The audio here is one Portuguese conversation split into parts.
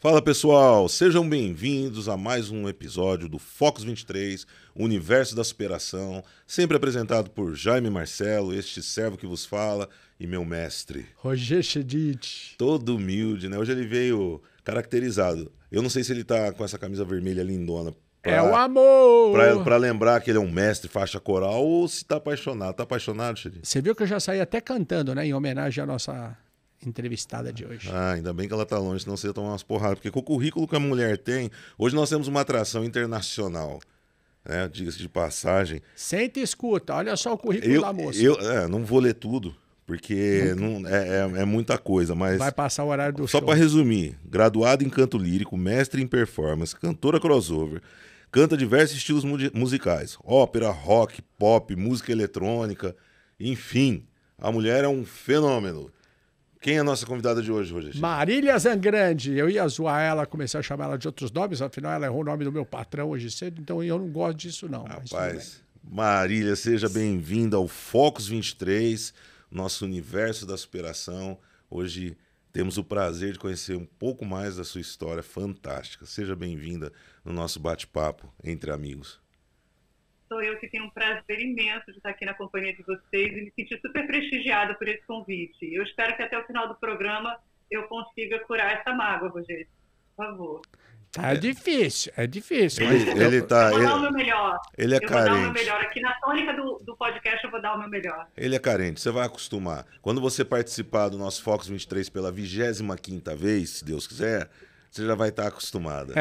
Fala pessoal, sejam bem-vindos a mais um episódio do Focus 23, Universo da Superação, sempre apresentado por Jaime Marcelo, este servo que vos fala, e meu mestre. Roger Chedid. Todo humilde, né? Hoje ele veio caracterizado. Eu não sei se ele tá com essa camisa vermelha lindona. É o amor! Pra lembrar que ele é um mestre faixa coral ou se tá apaixonado. Tá apaixonado, Chedid? Você viu que eu já saí até cantando, né? Em homenagem à nossa entrevistada de hoje. Ah, ainda bem que ela tá longe, senão você ia tomar umas porradas. Porque com o currículo que a mulher tem, hoje nós temos uma atração internacional, né? Diga-se de passagem. Senta e escuta, olha só o currículo da moça. Não vou ler tudo, porque é muita coisa, mas... Vai passar o horário do só show. para resumir, graduada em canto lírico, mestre em performance, cantora crossover, canta diversos estilos musicais, ópera, rock, pop, música eletrônica, enfim, a mulher é um fenômeno. Quem é a nossa convidada de hoje, Roger? Marília Zangrande. Eu ia zoar ela, comecei a chamar ela de outros nomes, afinal ela errou o nome do meu patrão hoje cedo, então eu não gosto disso não. Rapaz, Marília, seja bem-vinda ao Focus 23, nosso universo da superação. Hoje temos o prazer de conhecer um pouco mais da sua história fantástica. Seja bem-vinda no nosso bate-papo entre amigos. Sou eu que tenho um prazer imenso de estar aqui na companhia de vocês e me sentir super prestigiada por esse convite. Eu espero que até o final do programa eu consiga curar essa mágoa, Rogério. Por favor. É difícil, é difícil. Eu vou dar o meu melhor. Ele é carente. Eu vou dar o meu melhor. Aqui na tônica do podcast eu vou dar o meu melhor. Ele é carente, você vai acostumar. Quando você participar do nosso Focus 23 pela 25ª vez, se Deus quiser, você já vai estar acostumada.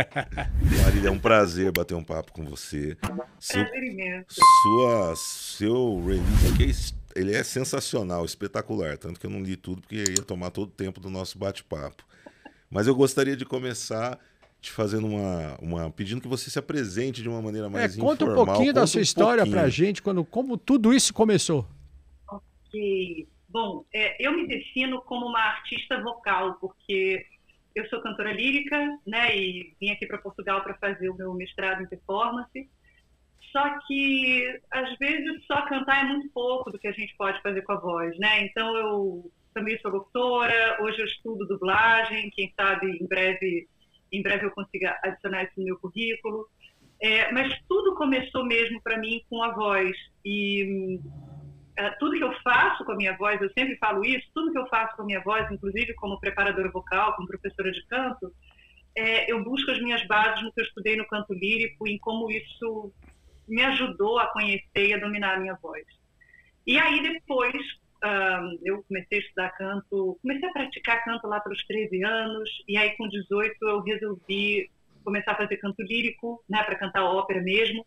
Marília, é um prazer bater um papo com você. Prazer imenso. Seu release aqui, ele é sensacional, espetacular. Tanto que eu não li tudo porque ia tomar todo o tempo do nosso bate-papo. Mas eu gostaria de começar te fazendo pedindo que você se apresente de uma maneira mais informal. Conta um pouquinho da sua história pra gente, como tudo isso começou. Ok. Bom, eu me defino como uma artista vocal, porque eu sou cantora lírica, né, e vim aqui para Portugal para fazer o meu mestrado em performance. Só que, às vezes, só cantar é muito pouco do que a gente pode fazer com a voz, né? Então, eu também sou locutora, hoje eu estudo dublagem, quem sabe em breve eu consiga adicionar isso no meu currículo. Mas tudo começou mesmo para mim com a voz. E tudo que eu faço com a minha voz, eu sempre falo isso, tudo que eu faço com a minha voz, inclusive como preparadora vocal, como professora de canto, eu busco as minhas bases no que eu estudei no canto lírico, em como isso me ajudou a conhecer e a dominar a minha voz. E aí depois eu comecei a estudar canto, comecei a praticar canto lá pelos 13 anos, e aí com 18 eu resolvi começar a fazer canto lírico, né, para cantar ópera mesmo,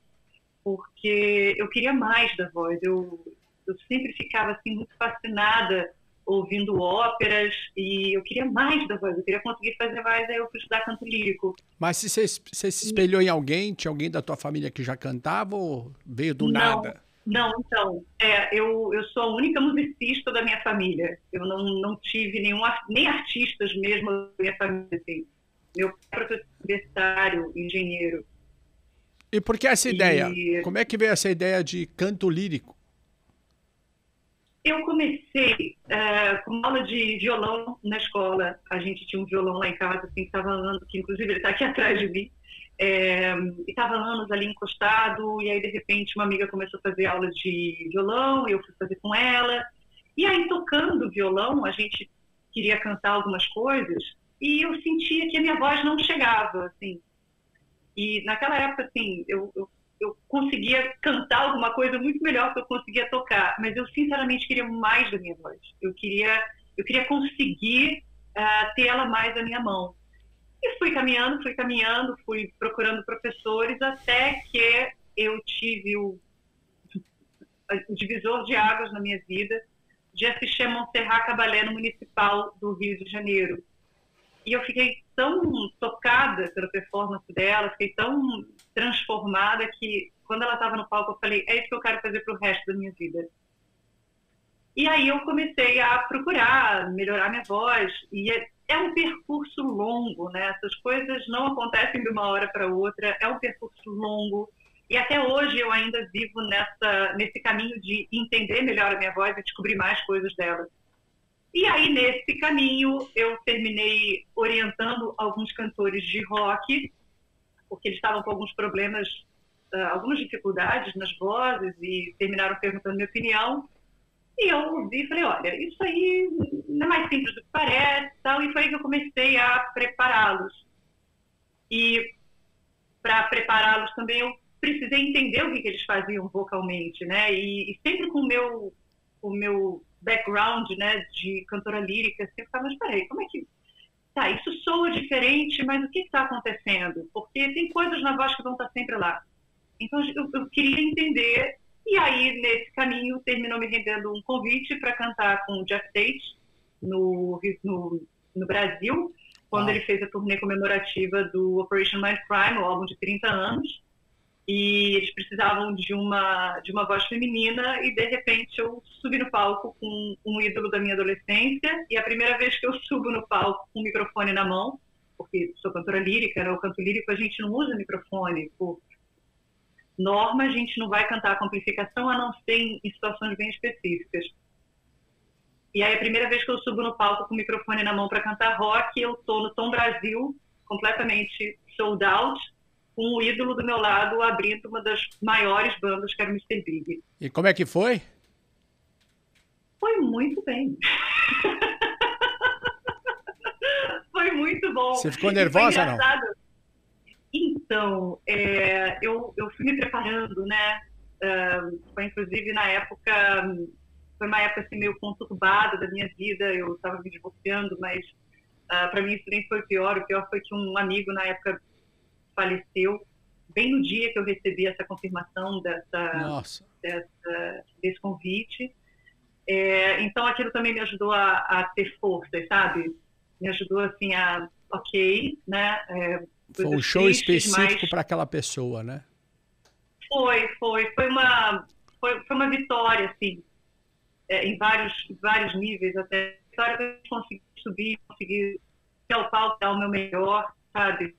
porque eu queria mais da voz. Eu sempre ficava assim, muito fascinada ouvindo óperas e eu queria mais da voz, eu queria conseguir fazer mais, aí eu fui estudar canto lírico. Mas se você se espelhou em alguém, tinha alguém da tua família que já cantava ou veio do nada? Não, então, eu sou a única musicista da minha família. Eu não tive nem artistas mesmo da minha família. Assim. Meu pai é professor universitário, engenheiro. E por que essa ideia? Como é que veio essa ideia de canto lírico? Eu comecei com aula de violão na escola. A gente tinha um violão lá em casa, assim, que estava anos, que inclusive ele está aqui atrás de mim. E estava anos ali encostado, e aí de repente uma amiga começou a fazer aula de violão, eu fui fazer com ela. E aí tocando violão, a gente queria cantar algumas coisas, e eu sentia que a minha voz não chegava, assim. E naquela época, assim, eu conseguia cantar alguma coisa muito melhor que eu conseguia tocar, mas eu sinceramente queria mais da minha voz. Eu queria conseguir ter ela mais na minha mão. E fui caminhando, fui procurando professores, até que eu tive o divisor de águas na minha vida de assistir a Montserrat Caballé no Municipal do Rio de Janeiro. E eu fiquei tão tocada pela performance dela, fiquei tão transformada que quando ela estava no palco eu falei, é isso que eu quero fazer para o resto da minha vida. E aí eu comecei a procurar melhorar minha voz, e é um percurso longo, né? Essas coisas não acontecem de uma hora para outra, é um percurso longo, e até hoje eu ainda vivo nesse caminho de entender melhor a minha voz e descobrir mais coisas dela. E aí, nesse caminho, eu terminei orientando alguns cantores de rock, porque eles estavam com alguns problemas, algumas dificuldades nas vozes e terminaram perguntando minha opinião. E eu ouvi e falei, olha, isso aí não é mais simples do que parece, tal, e foi aí que eu comecei a prepará-los. E para prepará-los também eu precisei entender o que eles faziam vocalmente, né? E sempre com o meu background, né, de cantora lírica, assim, eu ficava, mas peraí, como é que... Tá, isso soa diferente, mas o que está acontecendo? Porque tem coisas na voz que vão estar sempre lá. Então eu queria entender, e aí nesse caminho terminou me rendendo um convite para cantar com o Jeff Tate no Brasil, quando ele fez a turnê comemorativa do Operation Mindcrime, o álbum de 30 anos, e eles precisavam de uma voz feminina, e de repente eu subi no palco com um ídolo da minha adolescência, e a primeira vez que eu subo no palco com o microfone na mão, porque sou cantora lírica, né, o canto lírico a gente não usa microfone, por norma a gente não vai cantar com amplificação, a não ser em situações bem específicas. E aí a primeira vez que eu subo no palco com o microfone na mão para cantar rock, eu tô no Tom Brasil, completamente sold out, com o ídolo do meu lado abrindo uma das maiores bandas, que era o Mr. Big. E como é que foi? Foi muito bem. Foi muito bom. Você ficou nervosa ou não? Então, eu fui me preparando, né? Foi inclusive na época, foi uma época assim, meio conturbada da minha vida, eu estava me divorciando, mas para mim isso nem foi pior. O pior foi que um amigo na época faleceu, bem no dia que eu recebi essa confirmação desse convite. Então aquilo também me ajudou a ter forças, sabe? Me ajudou assim a, ok, né? Foi um show específico para aquela pessoa, né? Foi uma vitória, assim, em vários níveis, até a vitória que eu consegui subir, consegui ir ao palco, dar o meu melhor, sabe?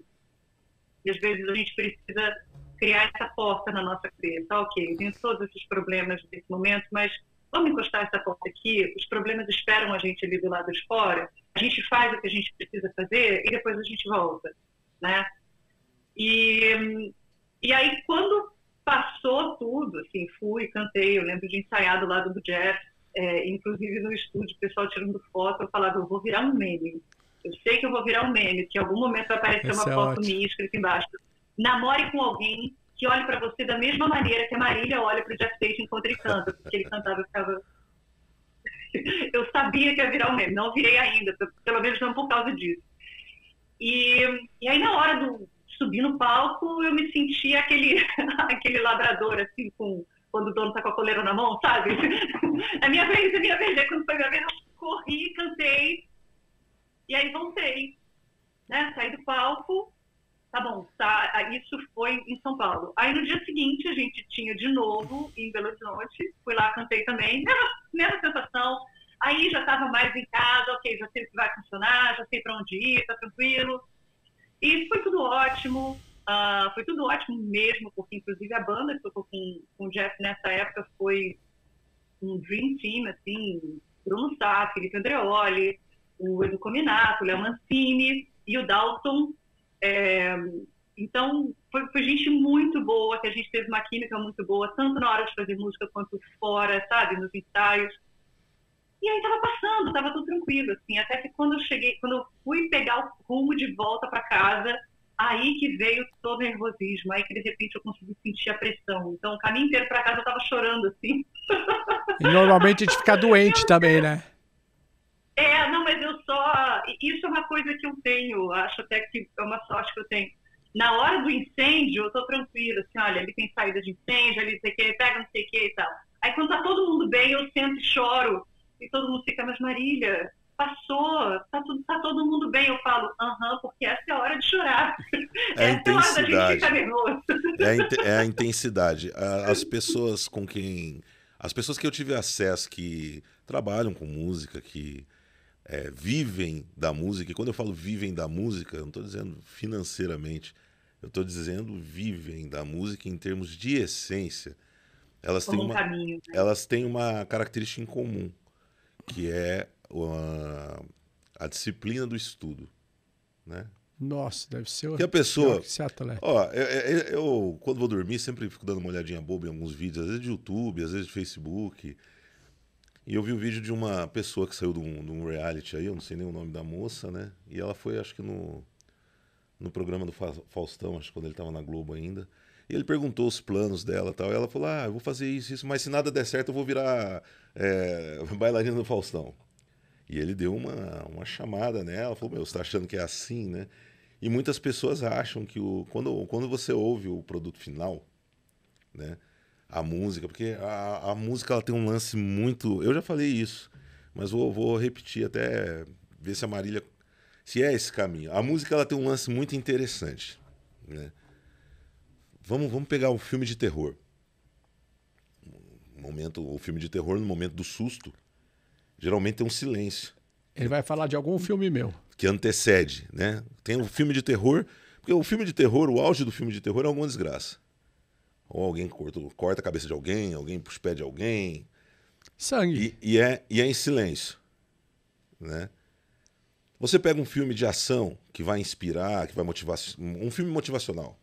E às vezes a gente precisa criar essa porta na nossa cabeça. Ok, eu tenho todos esses problemas nesse momento, mas vamos encostar essa porta aqui, os problemas esperam a gente ali do lado de fora, a gente faz o que a gente precisa fazer e depois a gente volta, né? E aí, quando passou tudo, assim, fui, cantei, eu lembro de ensaiar do lado do Jeff, inclusive no estúdio, o pessoal tirando foto, eu falava, eu vou virar um meme. Eu sei que eu vou virar um meme, que em algum momento vai aparecer uma foto minha escrita embaixo. Namore com alguém que olhe para você da mesma maneira que a Marília olha para o Jeff Tate enquanto ele canta, porque ele cantava, eu ficava... Eu sabia que ia virar um meme, não virei ainda, pelo menos não por causa disso. E aí, na hora do subir no palco, eu me senti aquele labrador, assim, quando o dono tá com a coleira na mão, sabe? É minha vez. Aí, quando foi minha vez, eu corri, cantei, e aí voltei, né? Saí do palco, tá bom, tá, isso foi em São Paulo. Aí, no dia seguinte, a gente tinha de novo em Belo Horizonte, fui lá, cantei também, mesma sensação. Aí já estava mais em casa, ok, já sei o que vai funcionar, já sei para onde ir, tá tranquilo. E foi tudo ótimo mesmo, porque inclusive a banda que tocou com o Jeff nessa época foi um dream team, assim, Bruno Sá, Felipe Andreoli, o Edu Cominato, o Léo Mancini e o Dalton. Então, foi gente muito boa, que a gente teve uma química muito boa, tanto na hora de fazer música quanto fora, sabe, nos ensaios. E aí tava tudo tranquilo, assim, até que quando eu fui pegar o rumo de volta para casa, aí que veio todo o nervosismo, aí que de repente eu consegui sentir a pressão. Então o caminho inteiro para casa eu tava chorando, assim. E normalmente a gente fica doente também, né? Não, mas isso é uma coisa que eu tenho, acho até que é uma sorte que eu tenho. Na hora do incêndio, eu tô tranquila, assim, olha, ali tem saída de incêndio, ali não sei o que, pega não sei o que e tal. Aí quando tá todo mundo bem, eu sento e choro. E todo mundo fica, mas Marília, passou, tá todo mundo bem. Eu falo, porque essa é a hora de chorar. É a intensidade. É a hora da gente ficar nervoso. É a intensidade. As pessoas que eu tive acesso, que trabalham com música, que vivem da música, e quando eu falo vivem da música, eu não estou dizendo financeiramente, eu estou dizendo vivem da música em termos de essência. Elas têm caminho, né? Elas têm uma característica em comum, que é a disciplina do estudo, né? Nossa, deve ser Que a pessoa... que ser atleta. Ó, eu, quando vou dormir, sempre fico dando uma olhadinha boba em alguns vídeos, às vezes de YouTube, às vezes de Facebook. E eu vi um vídeo de uma pessoa que saiu de um reality aí, eu não sei nem o nome da moça, né? E ela foi, acho que no programa do Faustão, acho que quando ele estava na Globo ainda. E ele perguntou os planos dela e tal. E ela falou, eu vou fazer isso, mas se nada der certo, eu vou virar bailarina do Faustão. E ele deu uma chamada nela, falou, você tá achando que é assim, né? E muitas pessoas acham que quando você ouve o produto final, né? A música, porque a música ela tem um lance muito... Eu já falei isso, mas vou repetir até ver se a Marília... Se é esse caminho. A música ela tem um lance muito interessante, né? Vamos pegar um filme de terror. O filme de terror, no momento do susto, geralmente tem um silêncio. Ele vai falar de algum filme meu. Que antecede, né? Tem um filme de terror, porque o filme de terror, o auge do filme de terror é alguma desgraça. Ou alguém corta a cabeça de alguém puxa o pé de alguém. Sangue. E é em silêncio, né? Você pega um filme de ação que vai inspirar, que vai motivar, um filme motivacional.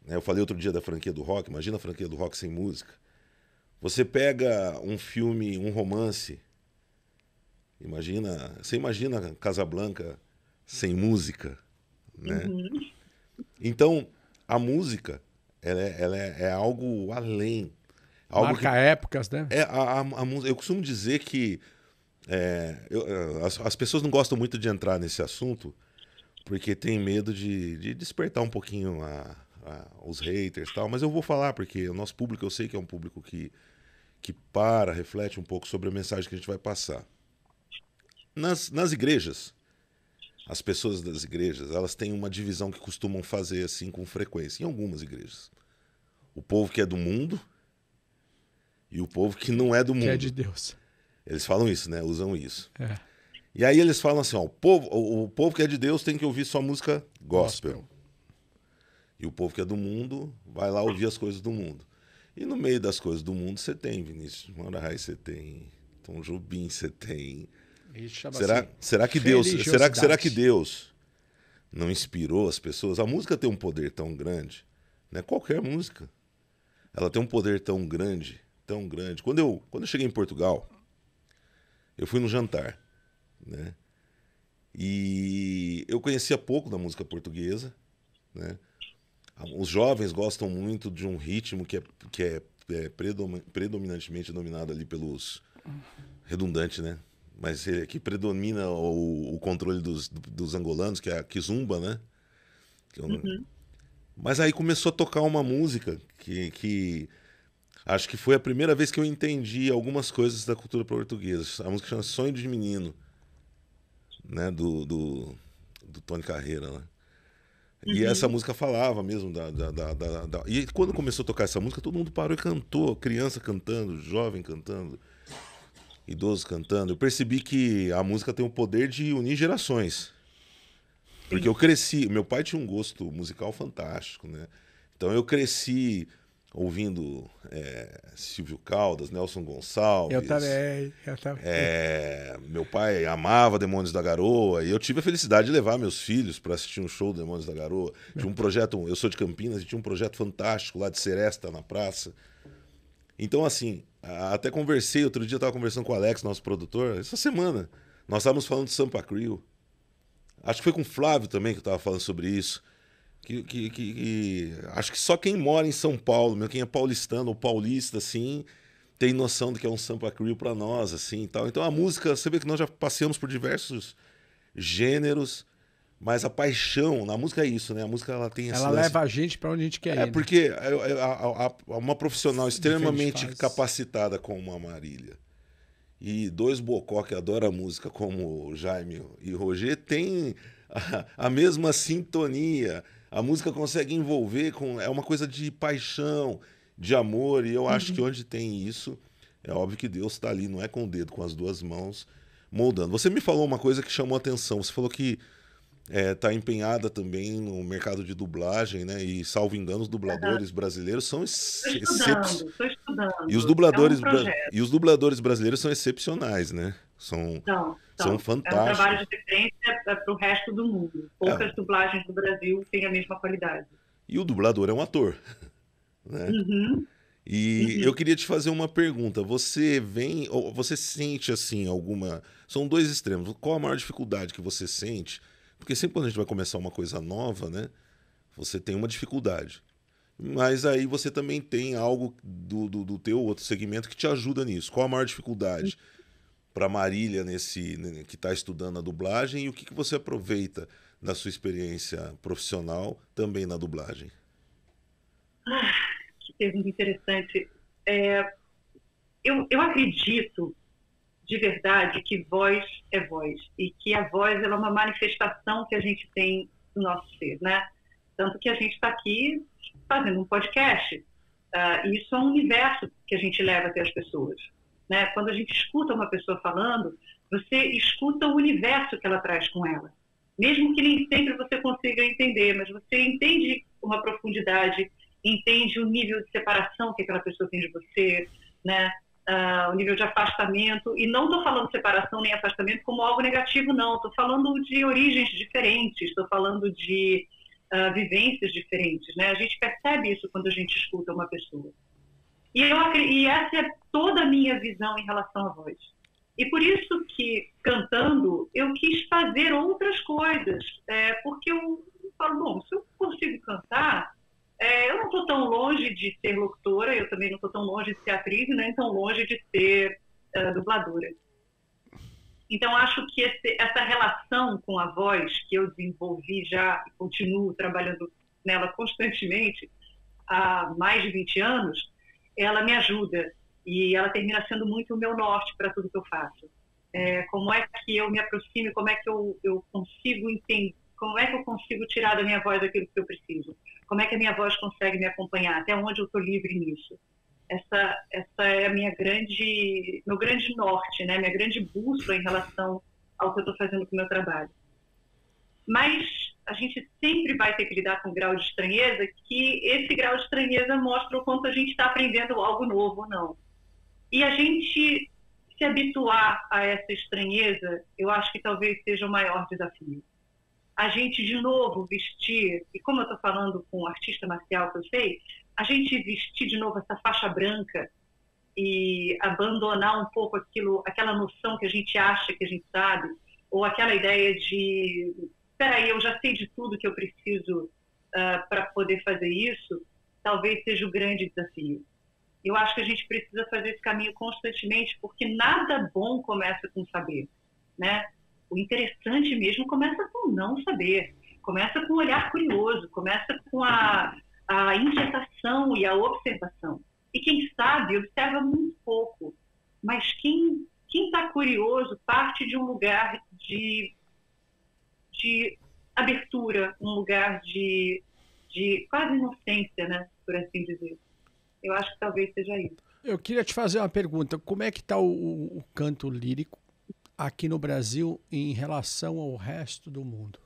Né? Eu falei outro dia da franquia do rock, imagina a franquia do rock sem música. Você pega um filme, um romance, você imagina Casablanca sem música, né? Uhum. Então, a música, ela é algo além. Algo Marca épocas, né? Eu costumo dizer que as pessoas não gostam muito de entrar nesse assunto porque tem medo de despertar um pouquinho os haters e tal, mas eu vou falar porque o nosso público, eu sei que é um público que reflete um pouco sobre a mensagem que a gente vai passar. Nas igrejas, as pessoas das igrejas, elas têm uma divisão que costumam fazer assim com frequência, em algumas igrejas. O povo que é do mundo e o povo que não é do mundo. Que é de Deus. Eles falam isso, né? Usam isso. É. E aí eles falam assim, ó, o povo que é de Deus tem que ouvir só música gospel. E o povo que é do mundo vai lá ouvir as coisas do mundo. E no meio das coisas do mundo você tem Vinícius de Moraes, você tem Tom Jobim, você tem... Será que Deus não inspirou as pessoas? A música tem um poder tão grande, né? Qualquer música, ela tem um poder tão grande, tão grande. Quando eu cheguei em Portugal, eu fui no jantar, né? E eu conhecia pouco da música portuguesa, né? Os jovens gostam muito de um ritmo que é predominantemente dominado ali pelos... redundante, né? Mas que predomina o controle dos angolanos, que é a kizomba, né? Uhum. Mas aí começou a tocar uma música que acho que foi a primeira vez que eu entendi algumas coisas da cultura portuguesa. A música chama Sonho de Menino, né? Do Tony Carreira, né? E essa música falava mesmo E quando começou a tocar essa música, todo mundo parou e cantou. Criança cantando, jovem cantando, idoso cantando. Eu percebi que a música tem o poder de unir gerações. Porque eu cresci... Meu pai tinha um gosto musical fantástico, né? Então eu cresci ouvindo Silvio Caldas, Nelson Gonçalves. Eu também. Meu pai amava Demônios da Garoa e eu tive a felicidade de levar meus filhos para assistir um show do Demônios da Garoa. Tinha um projeto, eu sou de Campinas e tinha um projeto fantástico lá de Seresta na praça. Então, assim, até conversei, outro dia eu estava conversando com o Alex, nosso produtor, essa semana. Nós estávamos falando de Sampa Crio. Acho que foi com o Flávio também que eu estava falando sobre isso. Acho que só quem mora em São Paulo, quem é paulistano ou paulista, assim, tem noção do que é um Sampa Crio para nós, assim, tal. Então a música, você vê que nós já passeamos por diversos gêneros, mas a paixão na música é isso, né? A música ela tem ela leva a gente para onde a gente quer ir. Porque uma profissional extremamente capacitada como a Marília e dois bocó que adoram a música como o Jaime e o Roger tem a mesma sintonia. A música consegue envolver é uma coisa de paixão, de amor, e eu acho que onde tem isso, é óbvio que Deus está ali, não é com o dedo, com as duas mãos, moldando. Você me falou uma coisa que chamou a atenção, você falou que está empenhada também no mercado de dublagem, né? E, salvo engano, os dubladores brasileiros são Estou estudando. E os dubladores brasileiros são excepcionais, né? São É um fantásticos. trabalho de referência para o resto do mundo. Poucas dublagens do Brasil têm a mesma qualidade. E o dublador é um ator, né? Uhum, E eu uhum. queria te fazer uma pergunta. Você sente assim alguma? São dois extremos. Qual a maior dificuldade que você sente? Porque sempre quando a gente vai começar uma coisa nova, né? Você tem uma dificuldade. Mas aí você também tem algo do teu outro segmento que te ajuda nisso. Qual a maior dificuldade para Marília que está estudando a dublagem e o que você aproveita da sua experiência profissional também na dublagem? Que pergunta interessante. Eu acredito de verdade que voz é voz e que a voz ela é uma manifestação que a gente tem do nosso ser, né? Tanto que a gente está aqui fazendo um podcast. Isso é um universo que a gente leva até as pessoas, né? Quando a gente escuta uma pessoa falando, você escuta o universo que ela traz com ela. Mesmo que nem sempre você consiga entender, mas você entende uma profundidade, entende o nível de separação que aquela pessoa tem de você, né? O nível de afastamento. E não estou falando separação nem afastamento como algo negativo, não. Estou falando de origens diferentes, estou falando de vivências diferentes, né? A gente percebe isso quando a gente escuta uma pessoa. E essa é toda a minha visão em relação à voz. E por isso que, cantando, eu quis fazer outras coisas. Porque eu falo, bom, se eu consigo cantar, eu não estou tão longe de ser locutora, eu também não estou tão longe de ser atriz, nem tão longe de ser dubladora. Então, acho que essa relação com a voz, que eu desenvolvi já e continuo trabalhando nela constantemente há mais de 20 anos, ela me ajuda e ela termina sendo muito o meu norte para tudo que eu faço. Como é que eu me aproximo, como é que eu consigo entender, como é que eu consigo tirar da minha voz aquilo que eu preciso? Como é que a minha voz consegue me acompanhar? Até onde eu estou livre nisso? Essa é meu grande norte, né? Minha grande bússola em relação ao que eu estou fazendo com o meu trabalho. Mas a gente sempre vai ter que lidar com um grau de estranheza, que esse grau de estranheza mostra o quanto a gente está aprendendo algo novo ou não. E a gente se habituar a essa estranheza, eu acho que talvez seja o maior desafio. A gente, de novo, vestir, e como eu estou falando com um artista marcial que eu sei, a gente vestir de novo essa faixa branca e abandonar um pouco aquela noção que a gente acha que a gente sabe, ou aquela ideia de, espera aí, eu já sei de tudo que eu preciso para poder fazer isso, talvez seja o grande desafio. Eu acho que a gente precisa fazer esse caminho constantemente, porque nada bom começa com saber, né? O interessante mesmo começa com não saber, começa com um olhar curioso, começa com a inquietação e a observação. E quem sabe observa muito pouco, mas quem está curioso parte de um lugar de abertura, um lugar de quase inocência, né, por assim dizer. Eu acho que talvez seja isso. Eu queria te fazer uma pergunta. Como é que está o canto lírico aqui no Brasil em relação ao resto do mundo?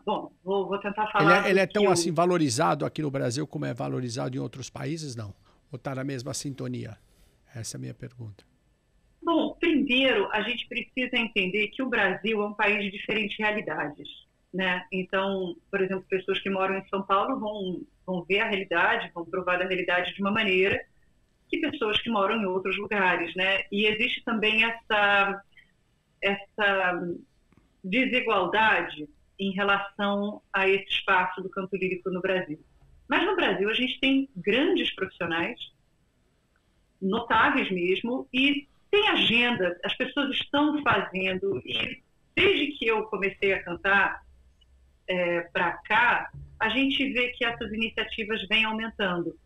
Bom, vou tentar falar. Ele é tão assim valorizado aqui no Brasil como é valorizado em outros países, não? Ou está na mesma sintonia? Essa é a minha pergunta. Bom, primeiro, a gente precisa entender que o Brasil é um país de diferentes realidades, né? Então, por exemplo, pessoas que moram em São Paulo vão ver a realidade, vão provar da realidade de uma maneira que pessoas que moram em outros lugares, né? E existe também essa desigualdade em relação a esse espaço do canto lírico no Brasil. Mas no Brasil a gente tem grandes profissionais, notáveis mesmo, e tem agenda, as pessoas estão fazendo, e desde que eu comecei a cantar para cá, a gente vê que essas iniciativas vêm aumentando.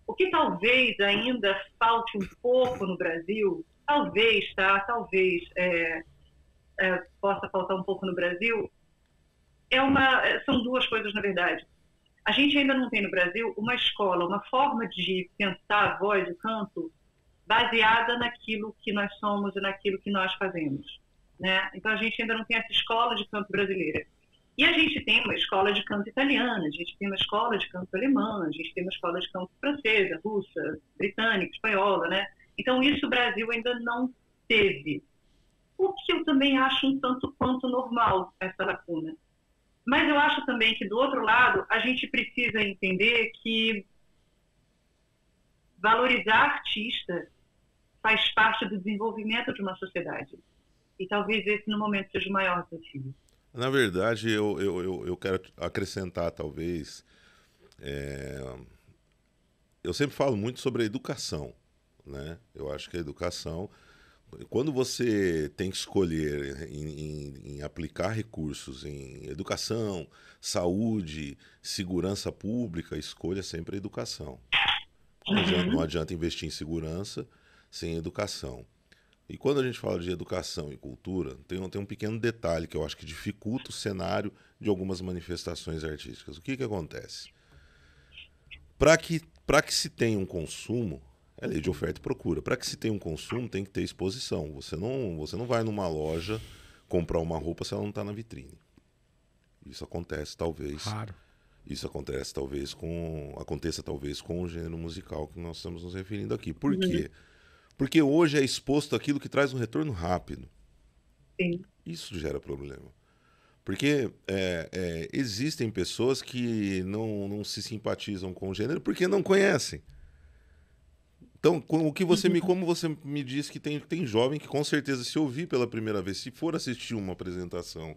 O que talvez ainda falte um pouco no Brasil, talvez possa faltar um pouco no Brasil, são duas coisas, na verdade. A gente ainda não tem no Brasil uma escola, uma forma de pensar a voz, o canto, baseada naquilo que nós somos e naquilo que nós fazemos, né? Então, a gente ainda não tem essa escola de canto brasileira. E a gente tem uma escola de canto italiana, a gente tem uma escola de canto alemã, a gente tem uma escola de canto francesa, russa, britânica, espanhola, né? Então, isso o Brasil ainda não teve. O que eu também acho um tanto quanto normal, essa lacuna. Mas eu acho também que, do outro lado, a gente precisa entender que valorizar artista faz parte do desenvolvimento de uma sociedade. E talvez esse, no momento, seja o maior desafio. Na verdade, eu quero acrescentar, talvez... Eu sempre falo muito sobre a educação, né? Eu acho que a educação... Quando você tem que escolher em aplicar recursos em educação, saúde, segurança pública, escolha sempre a educação. Não adianta investir em segurança sem educação. E quando a gente fala de educação e cultura, tem um pequeno detalhe que eu acho que dificulta o cenário de algumas manifestações artísticas. O que acontece? Para que se tenha um consumo, é lei de oferta e procura. Para que se tenha um consumo, tem que ter exposição. Você não vai numa loja comprar uma roupa se ela não está na vitrine. Isso acontece, talvez. Raro. Isso aconteça talvez com o gênero musical que nós estamos nos referindo aqui. Por quê? Porque hoje é exposto aquilo que traz um retorno rápido. Sim. Isso gera problema. Porque existem pessoas que não se simpatizam com o gênero porque não conhecem. Então, como você me disse que tem jovem que com certeza, se ouvir pela primeira vez, se for assistir uma apresentação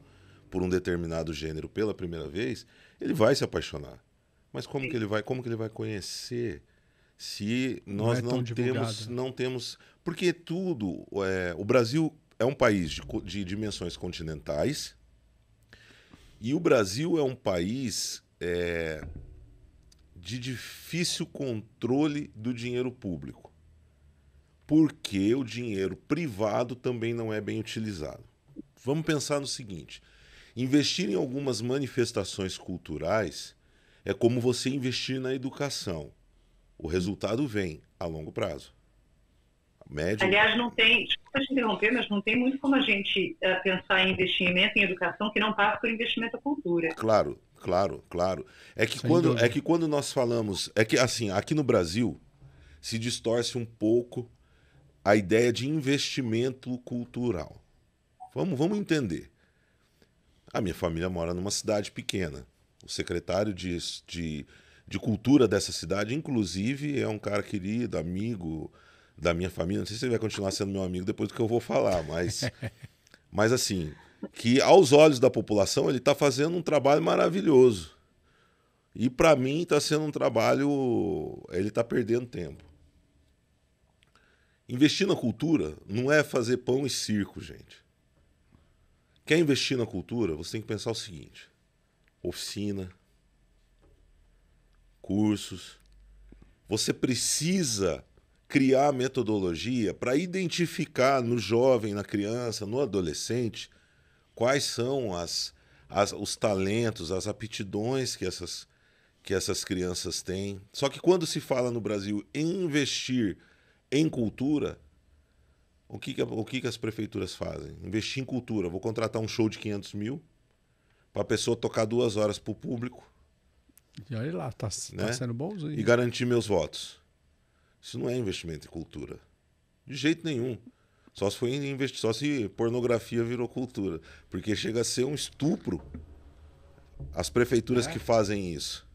por um determinado gênero pela primeira vez, ele vai se apaixonar. Mas como que ele vai conhecer se nós não temos... Porque o Brasil é um país de dimensões continentais e o Brasil é um país de difícil controle do dinheiro público. Porque o dinheiro privado também não é bem utilizado. Vamos pensar no seguinte: investir em algumas manifestações culturais é como você investir na educação. O resultado vem a longo prazo. Médio... Aliás, não tem, desculpa te interromper, mas não tem muito como a gente pensar em investimento em educação que não passe por investimento na cultura. Claro. É que quando nós falamos... É que, assim, aqui no Brasil se distorce um pouco a ideia de investimento cultural. Vamos entender. A minha família mora numa cidade pequena. O secretário de cultura dessa cidade, inclusive, é um cara querido, amigo da minha família. Não sei se ele vai continuar sendo meu amigo depois do que eu vou falar, mas assim, que aos olhos da população ele está fazendo um trabalho maravilhoso. E para mim está sendo um trabalho... Ele está perdendo tempo. Investir na cultura não é fazer pão e circo, gente. Quer investir na cultura, você tem que pensar o seguinte: oficina, cursos. Você precisa criar metodologia para identificar no jovem, na criança, no adolescente, quais são os talentos, as aptidões que essas crianças têm. Só que quando se fala no Brasil em investir em cultura, o que as prefeituras fazem? Investir em cultura. Vou contratar um show de 500 mil para a pessoa tocar 2 horas para o público. E olha lá, tá sendo bonzinho. E garantir meus votos. Isso não é investimento em cultura. De jeito nenhum. Só se pornografia virou cultura. Porque chega a ser um estupro as prefeituras que fazem isso.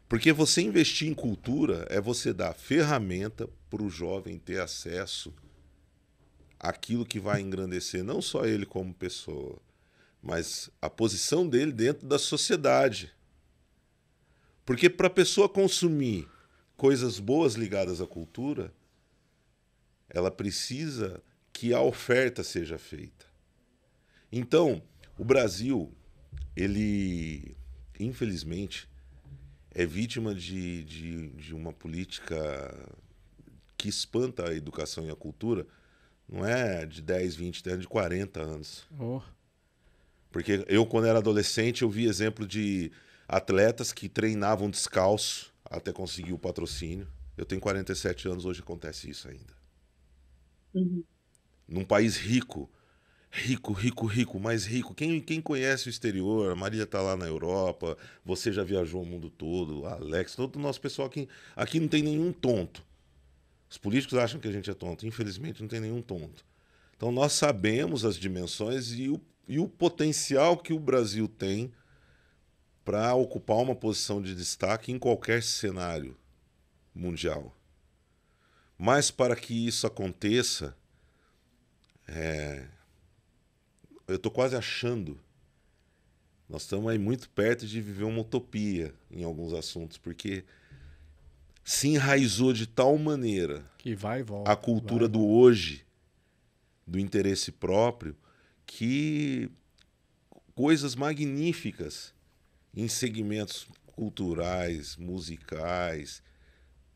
Porque você investir em cultura é você dar ferramenta para o jovem ter acesso àquilo que vai engrandecer não só ele como pessoa, mas a posição dele dentro da sociedade. Porque para a pessoa consumir coisas boas ligadas à cultura, ela precisa que a oferta seja feita. Então, o Brasil, ele, infelizmente, é vítima de uma política que espanta a educação e a cultura, não é de 10, 20, é de 40 anos. Oh. Porque eu, quando era adolescente, eu vi exemplo de atletas que treinavam descalço até conseguir o patrocínio. Eu tenho 47 anos, hoje acontece isso ainda. Num país rico, rico, rico, rico, mais rico. Quem conhece o exterior, a Maria está lá na Europa, você já viajou o mundo todo, Alex, todo o nosso pessoal aqui não tem nenhum tonto. Os políticos acham que a gente é tonto, infelizmente não tem nenhum tonto. Então nós sabemos as dimensões e o potencial que o Brasil tem para ocupar uma posição de destaque em qualquer cenário mundial. Mas para que isso aconteça, eu estou quase achando, nós estamos aí muito perto de viver uma utopia em alguns assuntos, porque se enraizou de tal maneira que vai e volta, a cultura do hoje, do interesse próprio, que coisas magníficas em segmentos culturais, musicais,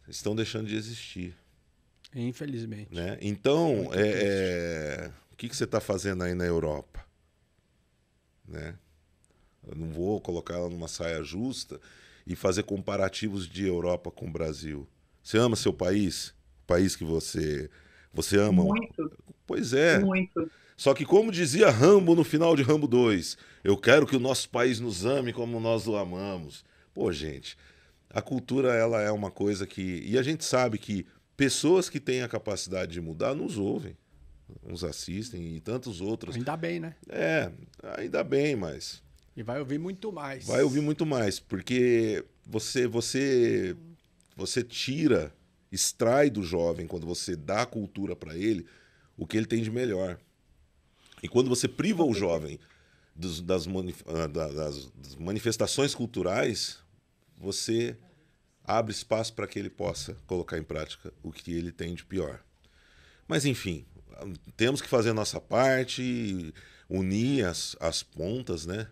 estão deixando de existir. Infelizmente. Né? Então, o que você está fazendo aí na Europa? Né? Eu não vou colocar ela numa saia justa e fazer comparativos de Europa com o Brasil. Você ama seu país? O país que você ama? Muito. Pois é. Muito. Só que como dizia Rambo no final de Rambo 2, eu quero que o nosso país nos ame como nós o amamos. Pô, gente, a cultura ela é uma coisa que... E a gente sabe que pessoas que têm a capacidade de mudar nos ouvem, nos assistem e tantos outros. Ainda bem, né? Ainda bem, mas... E vai ouvir muito mais. Vai ouvir muito mais, porque você extrai do jovem, quando você dá a cultura para ele, o que ele tem de melhor. E quando você priva o jovem das manifestações culturais, você abre espaço para que ele possa colocar em prática o que ele tem de pior. Mas, enfim, temos que fazer a nossa parte, unir as pontas, né?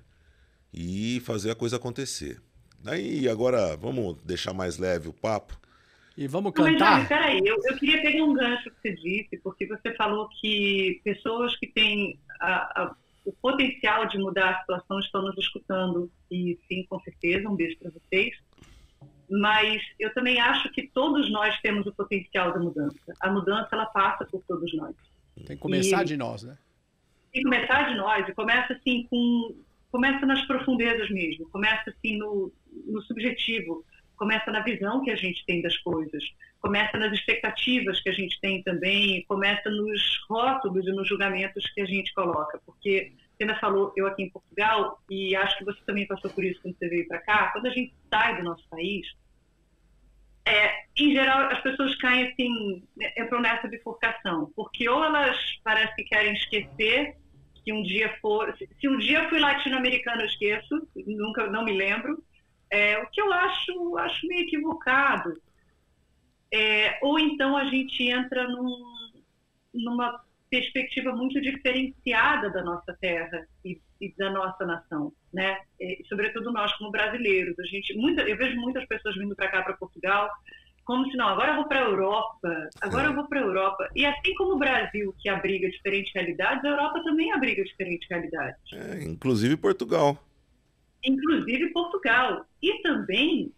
E fazer a coisa acontecer. Daí, agora, vamos deixar mais leve o papo. E vamos cantar? Mas, peraí, eu queria pegar um gancho que você disse, porque você falou que pessoas que têm o potencial de mudar a situação estão nos escutando. E sim, com certeza, um beijo para vocês. Mas eu também acho que todos nós temos o potencial da mudança. A mudança, ela passa por todos nós. Tem que começar de nós, né? Tem que começar de nós. E começa assim começa nas profundezas mesmo. Começa assim no subjetivo. Começa na visão que a gente tem das coisas. Começa nas expectativas que a gente tem também. Começa nos rótulos e nos julgamentos que a gente coloca. Porque você ainda falou, eu aqui em Portugal, e acho que você também passou por isso quando você veio para cá, quando a gente sai do nosso país, em geral, as pessoas caem assim, entram nessa bifurcação, porque ou elas parecem que querem esquecer que um dia se um dia fui latino-americano, eu esqueço, não me lembro, o que eu acho meio equivocado. Ou então a gente entra numa perspectiva muito diferenciada da nossa terra e da nossa nação, né? E, sobretudo nós como brasileiros, eu vejo muitas pessoas vindo para cá, para Portugal, como se não, agora eu vou para a Europa, e assim como o Brasil que abriga diferentes realidades, a Europa também abriga diferentes realidades. Inclusive Portugal. E também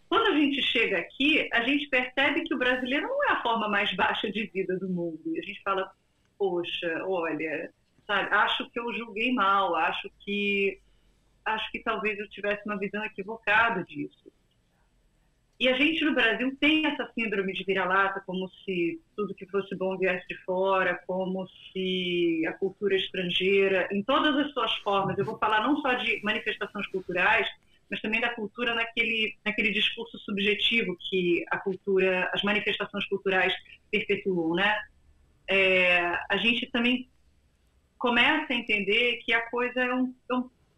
quando a gente chega aqui, a gente percebe que o brasileiro não é a forma mais baixa de vida do mundo. E a gente fala, poxa, olha, sabe, acho que eu julguei mal, acho que talvez eu tivesse uma visão equivocada disso. E a gente no Brasil tem essa síndrome de vira-lata, como se tudo que fosse bom viesse de fora, como se a cultura estrangeira, em todas as suas formas, eu vou falar não só de manifestações culturais, mas também da cultura naquele discurso subjetivo que as manifestações culturais perpetuam, né? A gente também começa a entender que a coisa é um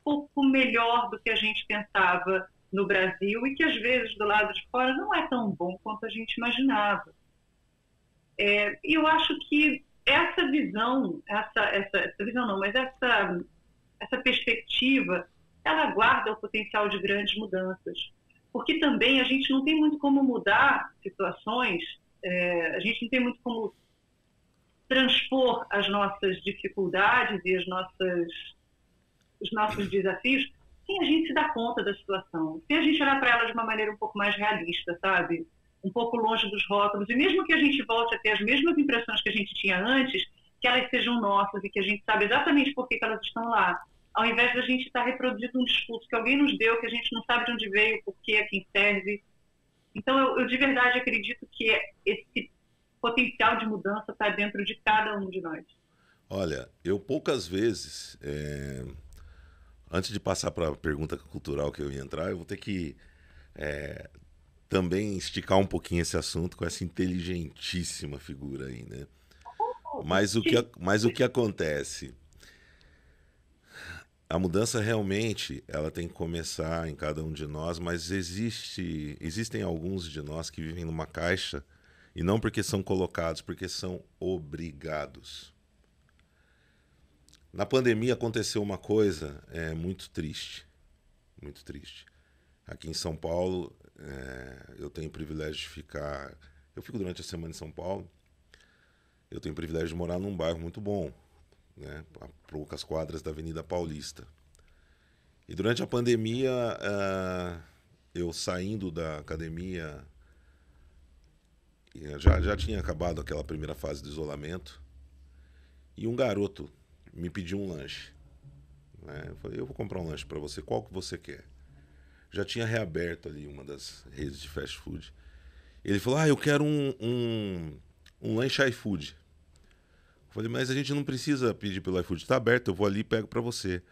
pouco melhor do que a gente pensava no Brasil e que às vezes do lado de fora não é tão bom quanto a gente imaginava. E eu acho que essa visão, essa visão não, mas essa perspectiva, ela guarda o potencial de grandes mudanças. Porque também a gente não tem muito como mudar situações, a gente não tem muito como transpor as nossas dificuldades e os nossos desafios sem a gente se dar conta da situação, sem a gente olhar para ela de uma maneira um pouco mais realista, sabe? Um pouco longe dos rótulos. E mesmo que a gente volte a ter as mesmas impressões que a gente tinha antes, que elas sejam nossas e que a gente sabe exatamente por que elas estão lá, ao invés da gente estar reproduzindo um discurso que alguém nos deu, que a gente não sabe de onde veio, por quê, a quem serve. Então, eu de verdade acredito que esse potencial de mudança está dentro de cada um de nós. Olha, eu poucas vezes, antes de passar para a pergunta cultural que eu ia entrar, eu vou ter que também esticar um pouquinho esse assunto com essa inteligentíssima figura aí, né? Mas o que acontece? A mudança realmente, ela tem que começar em cada um de nós, mas existem alguns de nós que vivem numa caixa, e não porque são colocados, porque são obrigados. Na pandemia aconteceu uma coisa muito triste, muito triste. Aqui em São Paulo, eu tenho o privilégio de ficar... Eu fico durante a semana em São Paulo, eu tenho o privilégio de morar num bairro muito bom, né, a poucas quadras da Avenida Paulista. E durante a pandemia, eu saindo da academia, já tinha acabado aquela primeira fase do isolamento, e um garoto me pediu um lanche. Né? Eu falei, eu vou comprar um lanche para você, qual que você quer? Já tinha reaberto ali uma das redes de fast food. Ele falou, eu quero um lanche iFood. Falei, mas a gente não precisa pedir pelo iFood, está aberto, eu vou ali e pego para você.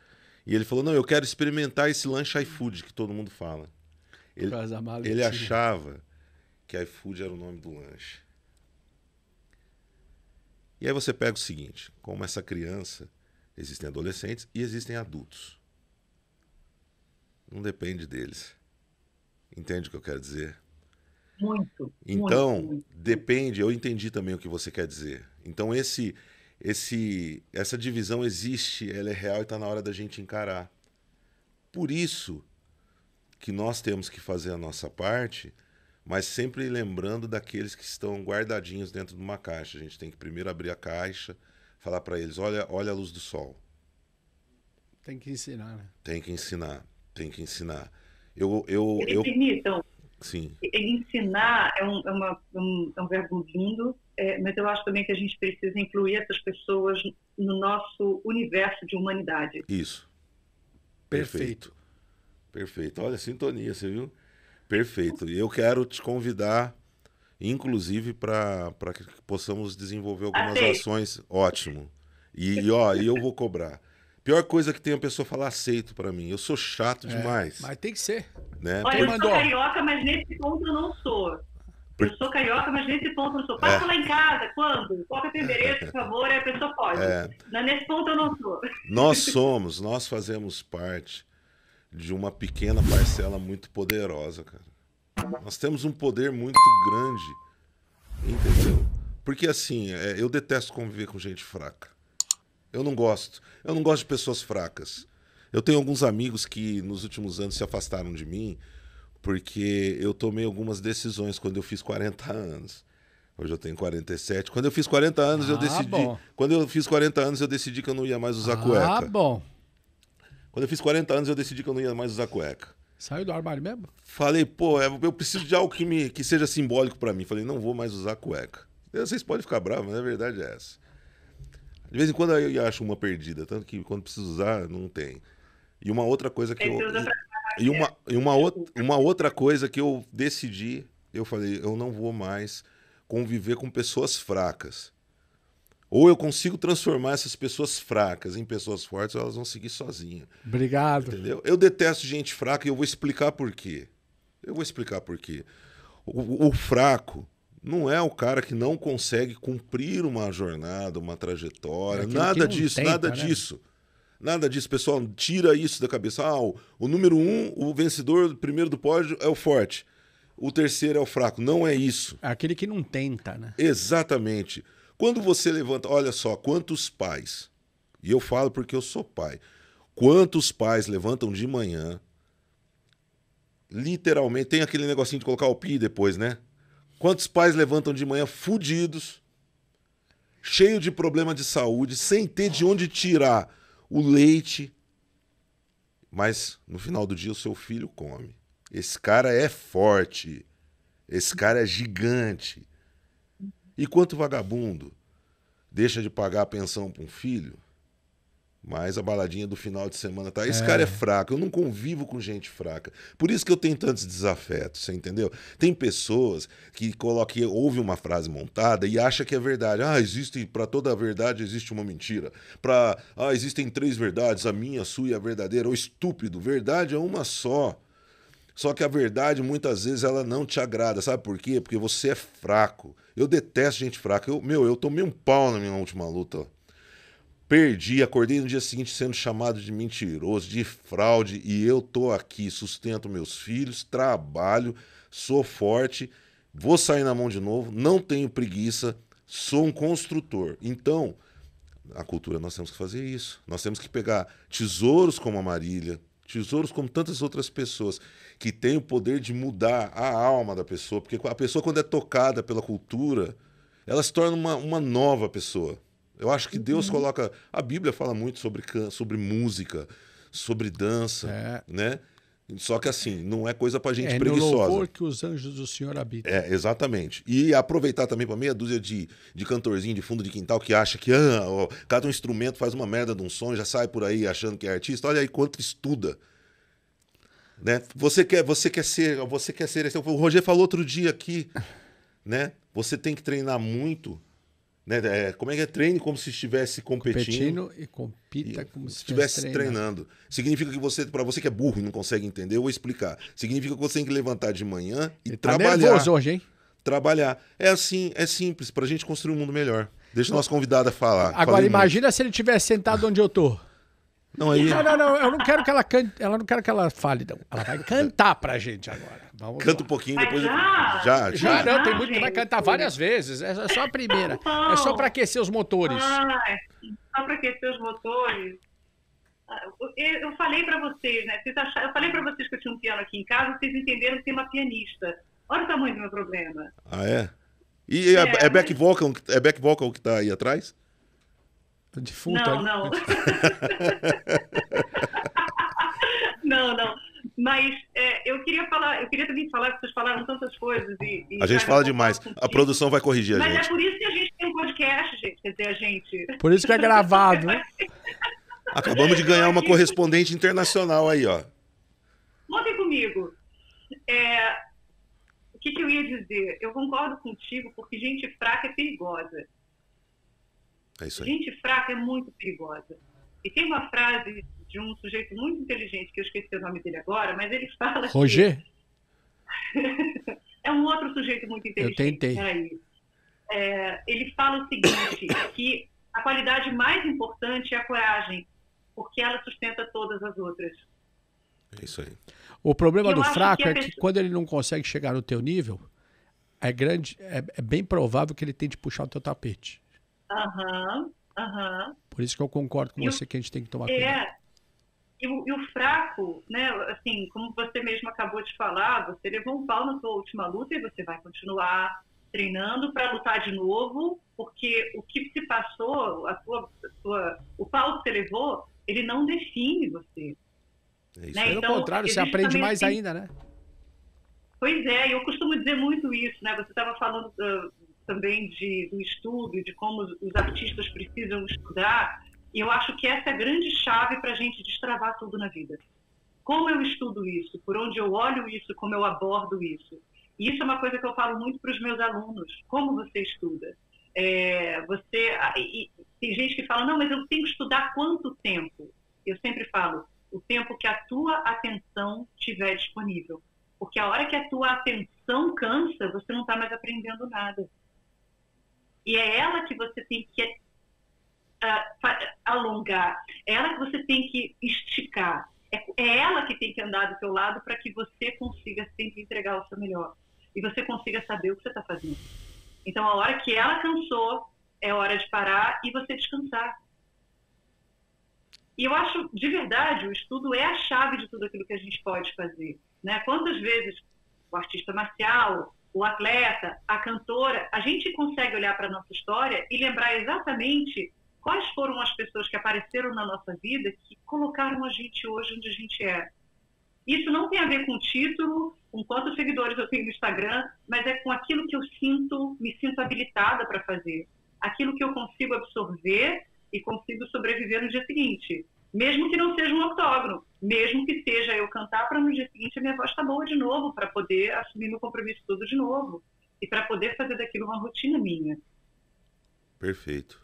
E ele falou, não, eu quero experimentar esse lanche iFood que todo mundo fala. Ele achava que iFood era o nome do lanche. E aí você pega o seguinte, como essa criança, existem adolescentes e existem adultos. Não depende deles. Entende o que eu quero dizer? Muito. Então, muito. Depende, eu entendi também o que você quer dizer. Então essa divisão existe, ela é real e está na hora da gente encarar. Por isso que nós temos que fazer a nossa parte, mas sempre lembrando daqueles que estão guardadinhos dentro de uma caixa. A gente tem que primeiro abrir a caixa, falar para eles, olha a luz do sol. Tem que ensinar, né? Tem que ensinar. Eles permitam. Sim. Ensinar é um verbo lindo, mas eu acho também que a gente precisa incluir essas pessoas no nosso universo de humanidade. Isso. Perfeito. Olha a sintonia, você viu? Perfeito. E eu quero te convidar, inclusive, para que possamos desenvolver algumas ações. Ótimo. E eu vou cobrar. Pior coisa que tem a pessoa falar aceito para mim. Eu sou chato demais. Mas tem que ser. Né? Olha, eu sou carioca, mas nesse ponto eu não sou. Eu sou carioca, mas nesse ponto eu não sou. Passa lá em casa, quando? Qual é o teu endereço, por favor, aí a pessoa pode. Mas nesse ponto eu não sou. Nós fazemos parte de uma pequena parcela muito poderosa, cara. Nós temos um poder muito grande, entendeu? Porque assim, eu detesto conviver com gente fraca. Eu não gosto de pessoas fracas. Eu tenho alguns amigos que nos últimos anos se afastaram de mim porque eu tomei algumas decisões quando eu fiz 40 anos. Hoje eu tenho 47. Quando eu fiz 40 anos, eu decidi. Bom. Quando eu fiz 40 anos, eu decidi que eu não ia mais usar cueca. Bom. Quando eu fiz 40 anos, eu decidi que eu não ia mais usar cueca. Saiu do armário mesmo? Falei, eu preciso de algo que seja simbólico para mim. Falei, não vou mais usar cueca. Vocês podem ficar bravos, mas a verdade é essa. De vez em quando eu acho uma perdida, tanto que quando preciso usar, não tem. E uma outra coisa que uma outra coisa que eu decidi, eu falei, eu não vou mais conviver com pessoas fracas. Ou eu consigo transformar essas pessoas fracas em pessoas fortes, ou elas vão seguir sozinhas. Obrigado. Entendeu? Eu detesto gente fraca e eu vou explicar por quê. O fraco não é o cara que não consegue cumprir uma jornada, uma trajetória, nada disso. Nada disso, pessoal, tira isso da cabeça. O número 1, o vencedor, o primeiro do pódio é o forte. O terceiro é o fraco. Não é isso. É aquele que não tenta, né? Exatamente. Quando você levanta, olha só, quantos pais, e eu falo porque eu sou pai, quantos pais levantam de manhã, literalmente, tem aquele negocinho de colocar o pi depois, né? Quantos pais levantam de manhã fudidos, cheio de problema de saúde, sem ter de onde tirar o leite, mas no final do dia o seu filho come. Esse cara é forte, esse cara é gigante. E quanto vagabundo deixa de pagar a pensão para um filho, mas a baladinha do final de semana tá. Esse cara é fraco, eu não convivo com gente fraca. Por isso que eu tenho tantos desafetos, você entendeu? Tem pessoas que ouvem uma frase montada e acha que é verdade. Para toda verdade existe uma mentira. Existem 3 verdades, a minha, a sua e a verdadeira. Ô estúpido, verdade é uma só. Só que a verdade, muitas vezes, ela não te agrada. Sabe por quê? Porque você é fraco. Eu detesto gente fraca. Eu tomei um pau na minha última luta. Perdi, acordei no dia seguinte sendo chamado de mentiroso, de fraude, e eu tô aqui, sustento meus filhos, trabalho, sou forte, vou sair na mão de novo, não tenho preguiça, sou um construtor. Então, a cultura, nós temos que fazer isso. Nós temos que pegar tesouros como a Marília, tesouros como tantas outras pessoas que têm o poder de mudar a alma da pessoa, porque a pessoa, quando é tocada pela cultura, ela se torna uma nova pessoa. Eu acho que Deus coloca... A Bíblia fala muito sobre música, sobre dança, né? Só que assim, não é coisa pra gente preguiçosa. É no louvor que os anjos do Senhor habitam. Exatamente. E aproveitar também pra meia dúzia de cantorzinho de fundo de quintal que acha que cada um instrumento faz uma merda de um som e já sai por aí achando que é artista. Olha aí quanto estuda. Né? Você quer ser... O Roger falou outro dia aqui, né? Você tem que treinar muito... Né? Como é que é? Treine como se estivesse competindo e compita como se estivesse treinando. Significa que para você que é burro e não consegue entender, eu vou explicar. Significa que você tem que levantar de manhã e trabalhar. Tá nervoso hoje, hein? Trabalhar. É assim, é simples, pra gente construir um mundo melhor. Deixa o nosso convidado falar. Agora imagina se ele tivesse sentado onde eu tô. Não, aí... não, eu não quero que ela cante, não quero que ela fale, não. Ela vai cantar pra gente agora. Canta um pouquinho, depois... Já, não, tem muito que vai cantar várias vezes. É só a primeira. É só pra aquecer os motores. Só pra aquecer os motores. Eu falei pra vocês, né? Eu falei pra vocês que eu tinha um piano aqui em casa, vocês entenderam que tem uma pianista. Olha o tamanho do meu problema. Ah, é? E é back vocal que tá aí atrás? Defunta, não. Não. Mas eu queria também falar, que vocês falaram tantas coisas. A gente fala demais. A produção vai corrigir a gente. Mas é por isso que a gente tem um podcast, gente. Quer dizer, a gente... Por isso que é gravado, né? Acabamos de ganhar uma correspondente internacional aí, ó. Montem comigo. O que eu ia dizer? Eu concordo contigo, porque gente fraca é perigosa. É isso aí. Gente fraca é muito perigosa. E tem uma frase de um sujeito muito inteligente, que eu esqueci o nome dele agora, mas ele fala Roger? É um outro sujeito muito inteligente. Eu tentei. Peraí. Ele fala o seguinte, que a qualidade mais importante é a coragem, porque ela sustenta todas as outras. É isso aí. O problema do fraco é que quando ele não consegue chegar no teu nível, é bem provável que ele tente puxar o teu tapete. Por isso que eu concordo com você que a gente tem que tomar cuidado. E o fraco, né, assim, como você mesmo acabou de falar, você levou um pau na sua última luta e você vai continuar treinando para lutar de novo, porque o que se passou, o pau que você levou, ele não define você. É isso. Né? Pelo contrário, você aprende mais ainda, né? Pois é, eu costumo dizer muito isso, né? Você estava falando também do estudo, de como os artistas precisam estudar, e eu acho que essa é a grande chave para a gente destravar tudo na vida. Como eu estudo isso, por onde eu olho isso, como eu abordo isso. E isso é uma coisa que eu falo muito para os meus alunos. Como você estuda? Tem gente que fala, não, mas eu tenho que estudar quanto tempo? Eu sempre falo, o tempo que a tua atenção estiver disponível. Porque a hora que a tua atenção cansa, você não está mais aprendendo nada. E é ela que você tem que alongar, é ela que você tem que esticar, é ela que tem que andar do teu lado para que você consiga sempre entregar o seu melhor e você consiga saber o que você está fazendo. Então, a hora que ela cansou, é hora de parar e você descansar. E eu acho, de verdade, o estudo é a chave de tudo aquilo que a gente pode fazer. Né? Quantas vezes o artista marcial, o atleta, a cantora, a gente consegue olhar para a nossa história e lembrar exatamente quais foram as pessoas que apareceram na nossa vida que colocaram a gente hoje onde a gente é. Isso não tem a ver com o título, com quantos seguidores eu tenho no Instagram, mas é com aquilo que eu me sinto habilitada para fazer. aquilo que eu consigo absorver e consigo sobreviver no dia seguinte. Mesmo que não seja um octógono, mesmo que seja eu cantar para no dia seguinte a minha voz estar boa de novo, para poder assumir meu compromisso todo de novo e para poder fazer daquilo uma rotina minha. Perfeito.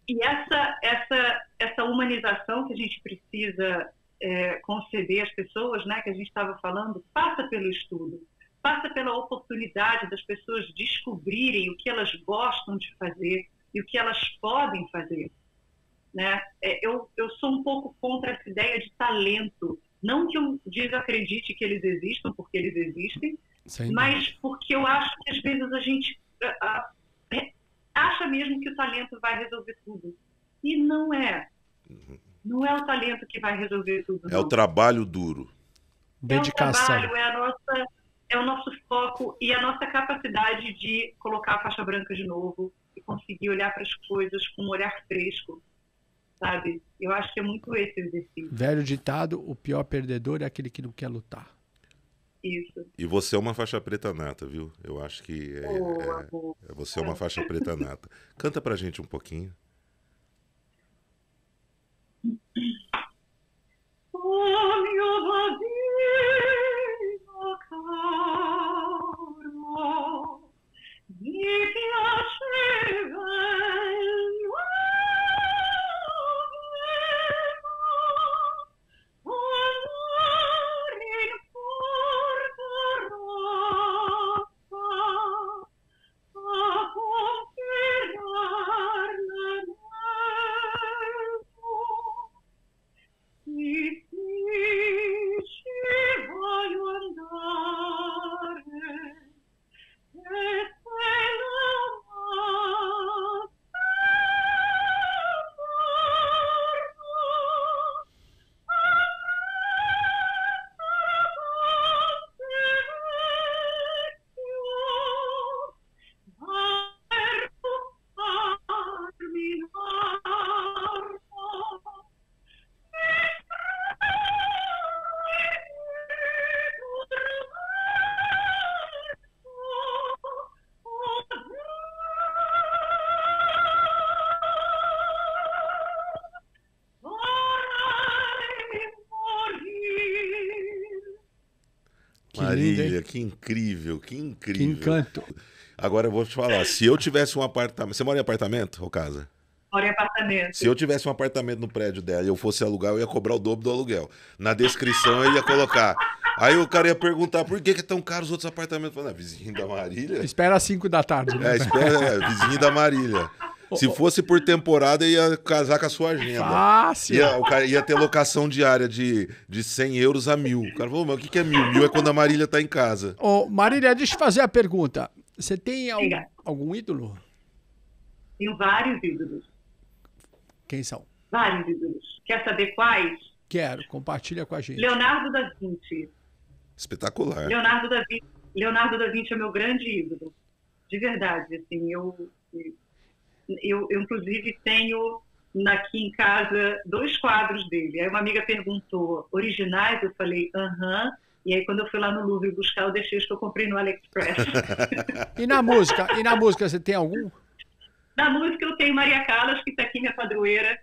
E essa humanização que a gente precisa conceder às pessoas, né, que a gente estava falando, passa pelo estudo, passa pela oportunidade das pessoas descobrirem o que elas gostam de fazer e o que elas podem fazer. Né? Eu sou um pouco contra essa ideia de talento. Não que eu desacredite que eles existam, porque eles existem, mas porque eu acho que às vezes a gente acha mesmo que o talento vai resolver tudo. E não é. Não é o talento que vai resolver tudo. É o trabalho duro. Dedicação. É o trabalho, é o nosso foco e a nossa capacidade de colocar a faixa branca de novo e conseguir olhar para as coisas com um olhar fresco. Sabe? Eu acho que é muito esse exercício. Velho ditado, o pior perdedor é aquele que não quer lutar. Isso. E você é uma faixa preta nata, viu? Eu acho que você é uma faixa preta nata. Canta pra gente um pouquinho. Oh, meu bambino caro, mi piaceva Marília, que incrível, que incrível. Que encanto. Agora eu vou te falar, se eu tivesse um apartamento... Você mora em apartamento ou casa? Moro em apartamento. Se eu tivesse um apartamento no prédio dela e eu fosse alugar, eu ia cobrar o dobro do aluguel. Na descrição eu ia colocar. Aí o cara ia perguntar por que é tão caro os outros apartamentos. Eu falei, vizinho da Marília? Espera às 5 da tarde, né? Vizinho da Marília. Se fosse por temporada, ia casar com a sua agenda. Fácil. O cara ia ter locação diária de 100 euros a 1.000. O cara falou, mas o que é 1.000? 1.000 é quando a Marília tá em casa. Ô, Marília, deixa eu fazer a pergunta. Você tem algum ídolo? Tenho vários ídolos. Quem são? Vários ídolos. Quer saber quais? Quero, compartilha com a gente. Leonardo da Vinci. Espetacular. Leonardo da Vinci é meu grande ídolo. De verdade, assim, eu inclusive tenho aqui em casa 2 quadros dele. Aí uma amiga perguntou, originais? Eu falei, aham. E aí quando eu fui lá no Louvre buscar, eu deixei os que eu comprei no AliExpress. E na música você tem algum? Na música eu tenho Maria Callas, que está aqui, minha padroeira.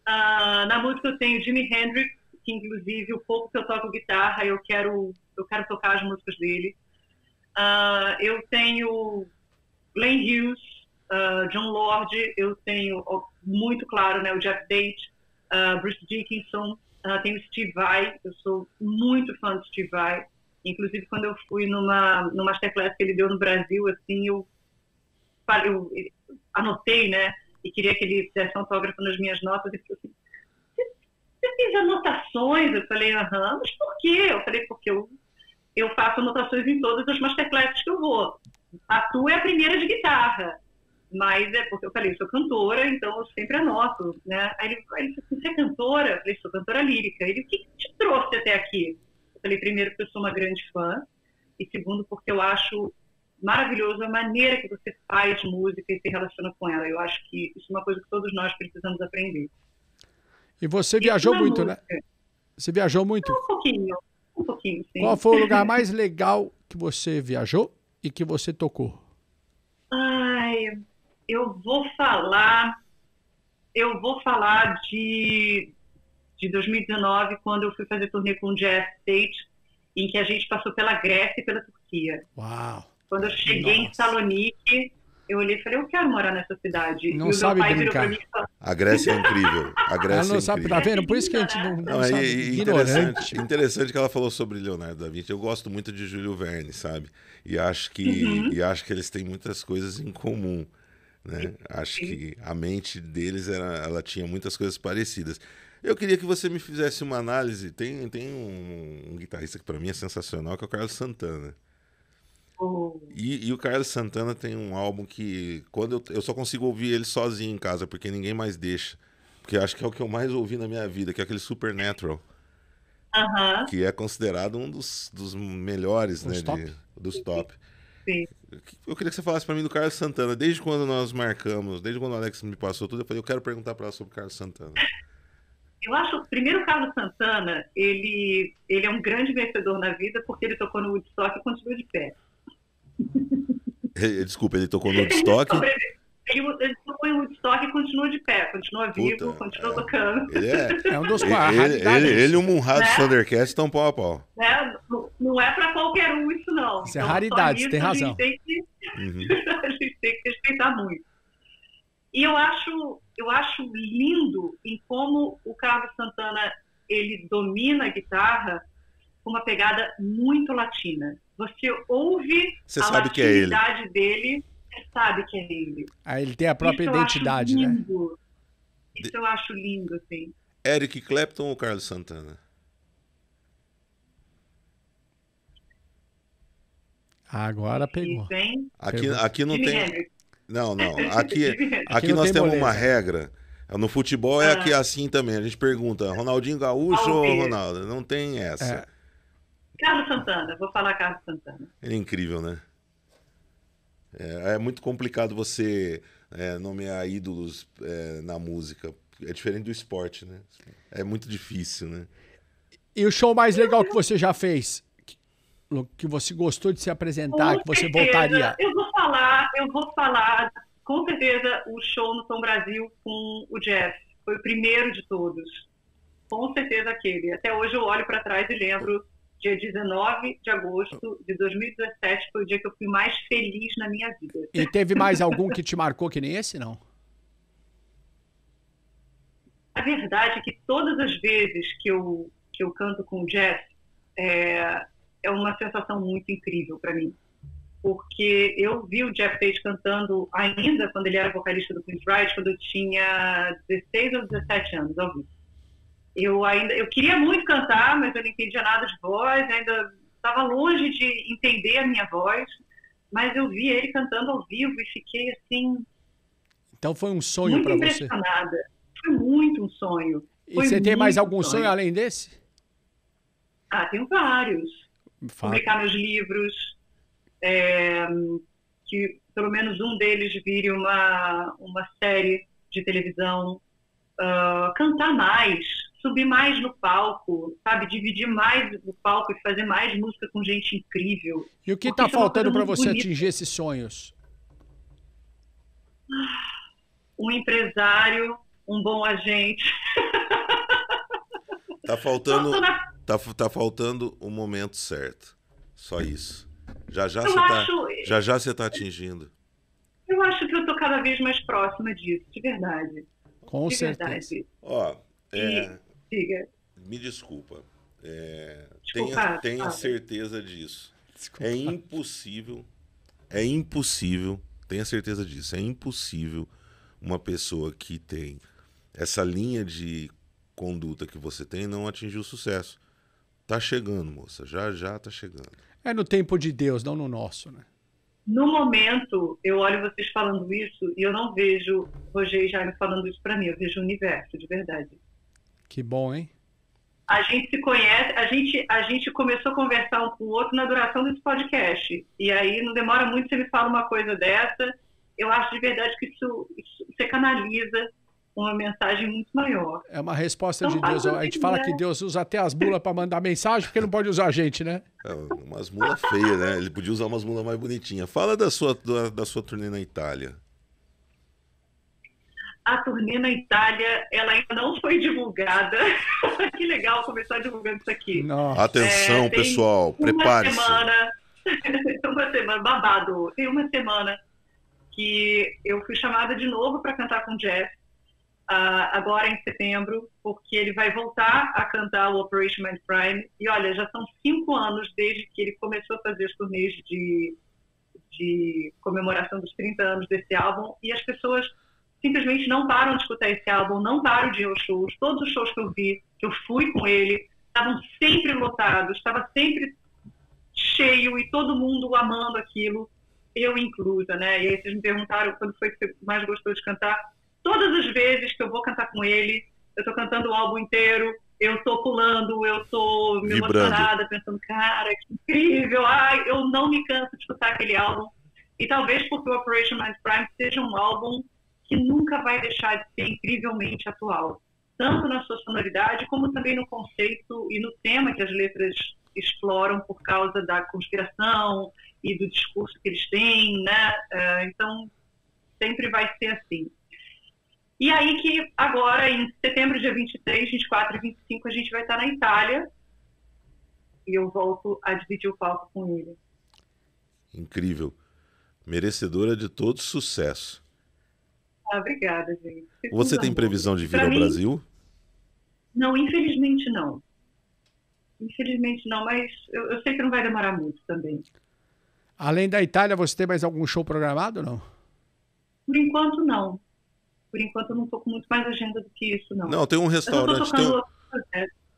Na música eu tenho Jimi Hendrix, que inclusive o pouco que eu toco guitarra, eu quero tocar as músicas dele. Eu tenho Glenn Hughes, John Lord, eu tenho muito claro, né, o Jeff Tate, Bruce Dickinson, tenho Steve Vai, eu sou muito fã de Steve Vai. Inclusive quando eu fui numa masterclass que ele deu no Brasil, assim, eu anotei, né, e queria que ele desse autógrafo nas minhas notas, e falou assim, você fez anotações? Eu falei, aham, mas por quê? Eu falei, porque eu faço anotações em todas as masterclasses que eu vou. A tua é a primeira de guitarra, mas é porque eu falei, eu sou cantora, então eu sempre anoto, né? Aí ele falou assim, você é cantora? Eu falei, sou cantora lírica. Ele, o que te trouxe até aqui? Eu falei, primeiro, porque eu sou uma grande fã, e segundo, porque eu acho maravilhoso a maneira que você faz música e se relaciona com ela. Eu acho que isso é uma coisa que todos nós precisamos aprender. E você viajou muito, música, né? Você viajou muito? Um pouquinho, sim. Qual foi o lugar mais legal que você viajou e que você tocou? eu vou falar de 2019, quando eu fui fazer turnê com o Jeff Tate, em que a gente passou pela Grécia e pela Turquia. Uau! Quando eu cheguei em Salonique, eu olhei e falei, eu quero morar nessa cidade. Não e o sabe meu pai brincar. virou pra mim e falou, A Grécia é incrível. A Grécia Ela não é sabe, incrível. tá vendo? Por isso que a gente não Não, sabe. Ignorante. interessante que ela falou sobre Leonardo da Vinci. Eu gosto muito de Júlio Verne, sabe? E acho que eles têm muitas coisas em comum, né? Acho que a mente deles ela tinha muitas coisas parecidas. Eu queria que você me fizesse uma análise. Tem um guitarrista que para mim é sensacional, que é o Carlos Santana. E o Carlos Santana tem um álbum que quando eu só consigo ouvir ele sozinho em casa, porque ninguém mais deixa. Porque acho que é o que eu mais ouvi na minha vida, que é aquele Supernatural. Que é considerado um dos melhores, né? Dos top. Sim. Eu queria que você falasse pra mim do Carlos Santana. Desde quando nós marcamos, desde quando o Alex me passou tudo, eu falei, eu quero perguntar pra ela sobre o Carlos Santana. Eu acho, primeiro, o Carlos Santana, ele é um grande vencedor na vida, porque ele tocou no Woodstock e continua de pé. Desculpa, ele tocou no Woodstock? Ele tocou em Woodstock e continua de pé, continua vivo, continua tocando. Ele é um dos ele e o Munhado dos Thundercats estão pau a pau. Não é pra qualquer um isso, não. Isso é raridade, você tem razão. A gente tem que respeitar muito. E eu acho lindo em como o Carlos Santana ele domina a guitarra com uma pegada muito latina. Você ouve a latinidade dele, você sabe que é ele. Aí ele tem a própria identidade, né? Isso eu acho lindo, assim. Eric Clapton ou Carlos Santana? Agora pegou. Aqui não tem... Não. Aqui não nós tem temos moleza. uma regra. No futebol é aqui assim também. A gente pergunta, Ronaldinho Gaúcho ou Ronaldo? Não tem essa. Carlos Santana, vou falar Carlos Santana. Ele é incrível, né? É muito complicado você nomear ídolos na música. É diferente do esporte, né? É muito difícil, né? E o show mais legal que você já fez? Que você gostou de se apresentar, que você voltaria? Eu vou falar, com certeza, o show no Tom Brasil com o Jeff. Foi o primeiro de todos. Com certeza aquele. Até hoje eu olho para trás e lembro, dia 19 de agosto de 2017, foi o dia que eu fui mais feliz na minha vida. E teve mais algum que te marcou que nem esse, não? A verdade é que todas as vezes que eu canto com o Jeff, é uma sensação muito incrível para mim. Porque eu vi o Jeff Tate cantando ainda quando ele era vocalista do Queen's Ride, quando eu tinha 16 ou 17 anos, ao vivo. Eu queria muito cantar, mas eu não entendia nada de voz, ainda estava longe de entender a minha voz, mas eu vi ele cantando ao vivo e fiquei assim... Então foi um sonho para você? Muito impressionada. Foi muito um sonho. E você tem mais algum sonho além desse? Tenho vários. Publicar meus livros, que pelo menos um deles vire uma série de televisão, cantar mais, subir mais no palco, sabe, dividir mais o palco e fazer mais música com gente incrível. E o que está faltando para você atingir esses sonhos? Um empresário, um bom agente. Tá faltando o momento certo. Só isso. Já você está atingindo. Eu acho que eu tô cada vez mais próxima disso, de verdade. Com certeza. Ó, me desculpa. Tenha certeza disso. Desculpa. É impossível, tenha certeza disso, é impossível uma pessoa que tem essa linha de conduta que você tem não atingir o sucesso. Tá chegando, moça, já tá chegando. É no tempo de Deus, não no nosso, né? No momento, eu olho vocês falando isso e eu não vejo Roger e Jaime falando isso pra mim, eu vejo o universo, de verdade. Que bom, hein? A gente se conhece, a gente começou a conversar um com o outro na duração desse podcast. E aí não demora muito, você me fala uma coisa dessa. Eu acho de verdade que isso você canaliza uma mensagem muito maior. É uma resposta de Deus. A gente fala que Deus usa até as mulas para mandar mensagem, porque não pode usar a gente, né? Umas mulas feias, né? Ele podia usar umas mulas mais bonitinhas. Fala da sua turnê na Itália. A turnê na Itália, ela ainda não foi divulgada. Que legal começar divulgando isso aqui. Nossa. Atenção, Tem pessoal, prepare-se. Uma semana, babado. Tem uma semana que eu fui chamada de novo para cantar com o Jeff, agora em setembro, porque ele vai voltar a cantar o Operation Mindcrime. E olha, já são 5 anos desde que ele começou a fazer as turnês de comemoração dos 30 anos desse álbum, e as pessoas simplesmente não param de escutar esse álbum, não param de ir aos shows. Todos os shows que eu vi, que eu fui com ele, estavam sempre lotados, estava sempre cheio e todo mundo amando aquilo, eu inclusa, né? E aí vocês me perguntaram quando foi que você mais gostou de cantar. Todas as vezes que eu vou cantar com ele, eu tô cantando o álbum inteiro, eu tô pulando, eu tô me emocionada, pensando, cara, que incrível, ai, eu não me canso de escutar aquele álbum. E talvez porque o Operation Mindcrime seja um álbum que nunca vai deixar de ser incrivelmente atual, tanto na sua sonoridade, como também no conceito e no tema que as letras exploram por causa da conspiração e do discurso que eles têm, né? Então, sempre vai ser assim. E aí que agora, em setembro, dia 23, 24 e 25, a gente vai estar na Itália e eu volto a dividir o palco com ele. Incrível. Merecedora de todo sucesso. Obrigada, gente. Você tem previsão de vir ao Brasil? Não, infelizmente não. Infelizmente não, mas eu sei que não vai demorar muito também. Além da Itália, você tem mais algum show programado ou não? Por enquanto, não. Por enquanto, eu não estou com muito mais agenda do que isso, não. Não, tem um restaurante...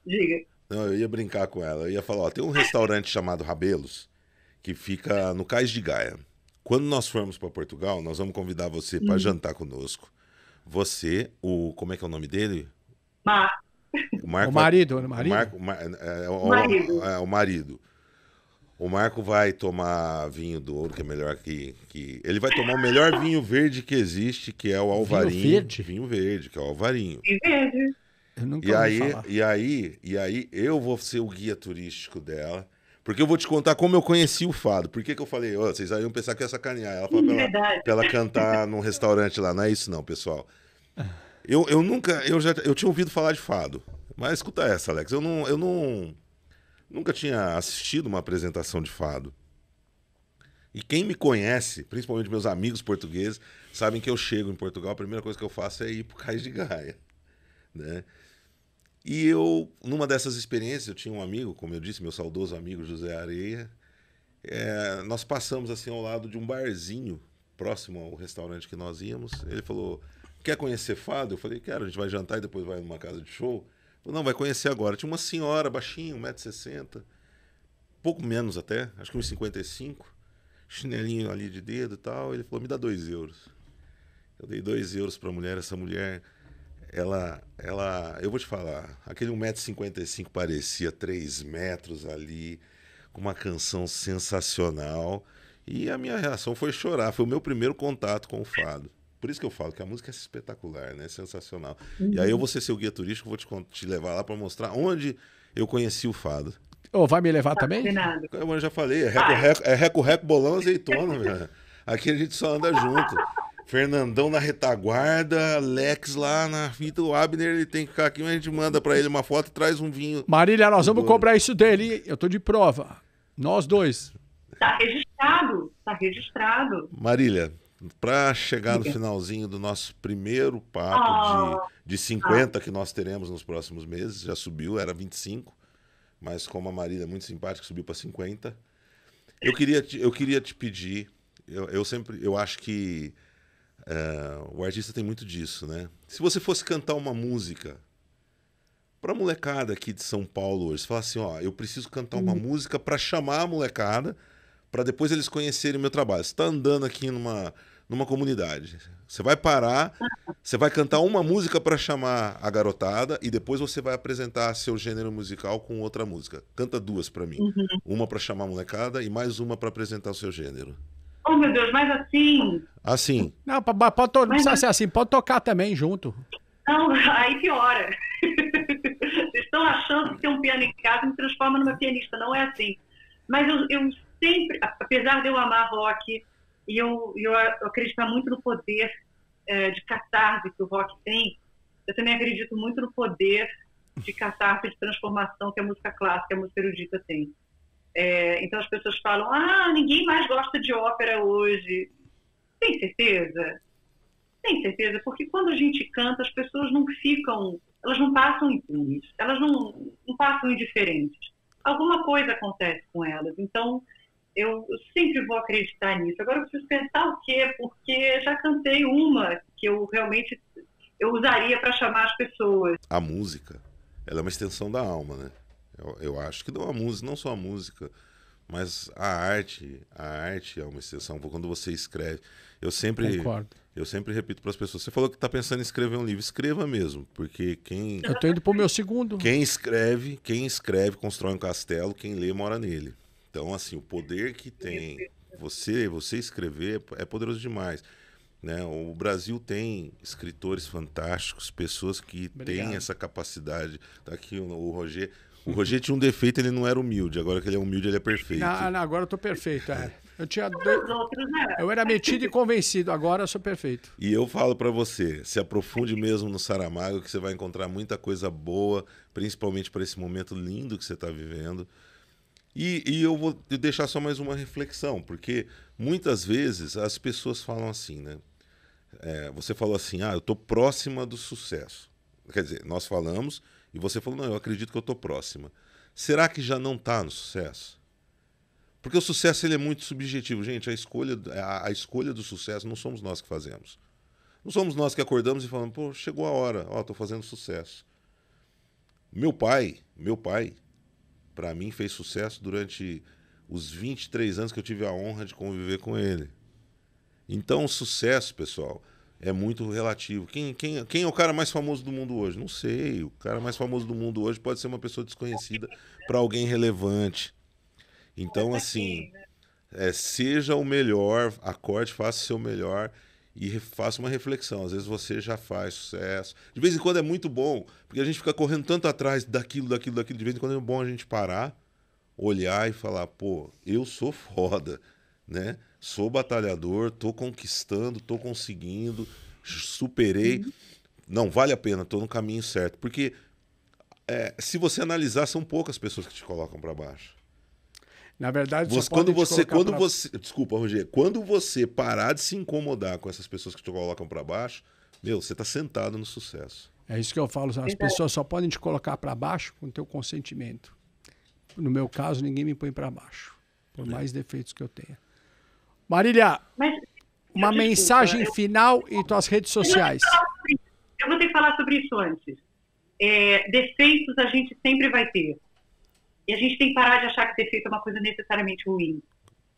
Diga. Não, eu ia brincar com ela. Eu ia falar, ó, tem um restaurante chamado Rabelos, que fica no Cais de Gaia. Quando nós formos para Portugal, nós vamos convidar você para jantar conosco. Você, como é que é o nome dele? O marido. O marido. O Marco vai tomar vinho do ouro, que é melhor que... Ele vai tomar o melhor vinho verde que existe, que é o Alvarinho. Vinho verde? Vinho verde, que é o Alvarinho. Vinho verde. Eu nunca ouvi falar. E aí eu vou ser o guia turístico dela. Porque eu vou te contar como eu conheci o fado. Por que eu falei, vocês aí iam pensar que ia sacanear. Ela falou pra ela cantar num restaurante lá. Não é isso não, pessoal. Eu tinha ouvido falar de fado. Mas escuta essa, Alex. Eu nunca tinha assistido uma apresentação de fado. E quem me conhece, principalmente meus amigos portugueses, sabem que eu chego em Portugal, a primeira coisa que eu faço é ir pro Cais de Gaia, né? E eu, numa dessas experiências, eu tinha um amigo, como eu disse, meu saudoso amigo José Areia, nós passamos assim ao lado de um barzinho próximo ao restaurante que nós íamos. Ele falou, quer conhecer fado? Eu falei, quero, a gente vai jantar e depois vai numa casa de show. Ele falou, não, vai conhecer agora. Tinha uma senhora baixinha, 1,60 m, pouco menos até, acho que 1,55 m, chinelinho ali de dedo e tal. Ele falou, me dá 2 euros. Eu dei 2 euros para a mulher, essa mulher... Ela, eu vou te falar, aquele 1,55 m parecia 3 metros ali, com uma canção sensacional, e a minha reação foi chorar, foi o meu primeiro contato com o fado. Por isso que eu falo que a música é espetacular, né? Sensacional. E aí eu vou ser seu guia turístico, vou te levar lá para mostrar onde eu conheci o fado. Vai me levar também? Eu já falei, reco-reco, bolão, azeitona, velho. Aqui a gente só anda junto. Fernandão na retaguarda, Alex lá na fita, o Abner, ele tem que ficar aqui, mas a gente manda pra ele uma foto e traz um vinho. Marília, nós vamos cobrar isso dele, eu tô de prova. Nós dois. Tá registrado. Marília, pra chegar no finalzinho do nosso primeiro papo de 50 que nós teremos nos próximos meses, já subiu, era 25, mas como a Marília é muito simpática, subiu pra 50. Eu queria te pedir, eu acho que o artista tem muito disso, né? Se você fosse cantar uma música pra molecada aqui de São Paulo hoje, você fala assim, eu preciso cantar uma música pra chamar a molecada, pra depois eles conhecerem o meu trabalho. Você tá andando aqui numa comunidade, você vai parar, você vai cantar uma música pra chamar a garotada e depois você vai apresentar seu gênero musical com outra música. Canta 2 pra mim. Uma pra chamar a molecada e mais uma pra apresentar o seu gênero. Oh, meu Deus, mas assim... Assim. Não, não precisa ser assim, pode tocar também junto. Não, aí piora. Vocês estão achando que ter um piano em casa me transforma numa pianista, não é assim. Mas eu sempre, apesar de eu amar rock, e eu acreditar muito no poder de catarse que o rock tem, eu também acredito muito no poder de catarse, de transformação que a música clássica, a música erudita tem. Então as pessoas falam, ninguém mais gosta de ópera hoje. Tem certeza? Tem certeza, porque quando a gente canta, as pessoas não ficam, elas não passam impunes, elas não passam indiferentes. Alguma coisa acontece com elas. Então, eu sempre vou acreditar nisso. Agora eu preciso pensar o quê? Porque já cantei uma que eu realmente usaria para chamar as pessoas. A música, ela é uma extensão da alma, né? Eu acho que não a música, não só a música, mas a arte é uma extensão. Quando você escreve, eu sempre repito para as pessoas, você falou que está pensando em escrever um livro, escreva mesmo, porque eu estou indo para o meu segundo. Quem escreve constrói um castelo, quem lê mora nele. Então, assim, o poder que tem você escrever é poderoso demais. Né? O Brasil tem escritores fantásticos, pessoas que têm essa capacidade. Tá aqui o Roger. O Roger tinha um defeito, ele não era humilde. Agora que ele é humilde, ele é perfeito. Não, agora eu tô perfeito. Eu era metido e convencido, agora eu sou perfeito. E eu falo para você, se aprofunde mesmo no Saramago, que você vai encontrar muita coisa boa, principalmente para esse momento lindo que você está vivendo. E eu vou deixar só mais uma reflexão, porque muitas vezes as pessoas falam assim, né? Você falou assim, eu tô próxima do sucesso. Quer dizer, nós falamos e você falou, não, eu acredito que eu tô próxima. Será que já não tá no sucesso? Porque o sucesso ele é muito subjetivo. Gente, a escolha do sucesso não somos nós que fazemos. Não somos nós que acordamos e falamos, pô, chegou a hora, tô fazendo sucesso. Meu pai, para mim, fez sucesso durante os 23 anos que eu tive a honra de conviver com ele. Então, o sucesso, pessoal, é muito relativo. Quem é o cara mais famoso do mundo hoje? Não sei. O cara mais famoso do mundo hoje pode ser uma pessoa desconhecida para alguém relevante. Então, assim, seja o melhor, acorde, faça o seu melhor e faça uma reflexão. Às vezes você já faz sucesso. De vez em quando é muito bom, porque a gente fica correndo tanto atrás daquilo. De vez em quando é bom a gente parar, olhar e falar, pô, eu sou foda, né? Sou batalhador, tô conquistando, tô conseguindo, superei. Não, vale a pena, tô no caminho certo. Porque se você analisar, são poucas pessoas que te colocam para baixo. Na verdade, desculpa, Roger, quando você parar de se incomodar com essas pessoas que te colocam para baixo, você está sentado no sucesso. É isso que eu falo, as pessoas só podem te colocar para baixo com o teu consentimento. No meu caso, ninguém me põe para baixo, por mais defeitos que eu tenha. Marília, uma mensagem final e tuas redes sociais. Eu vou ter que falar sobre isso antes. Defeitos a gente sempre vai ter. E a gente tem que parar de achar que defeito é uma coisa necessariamente ruim.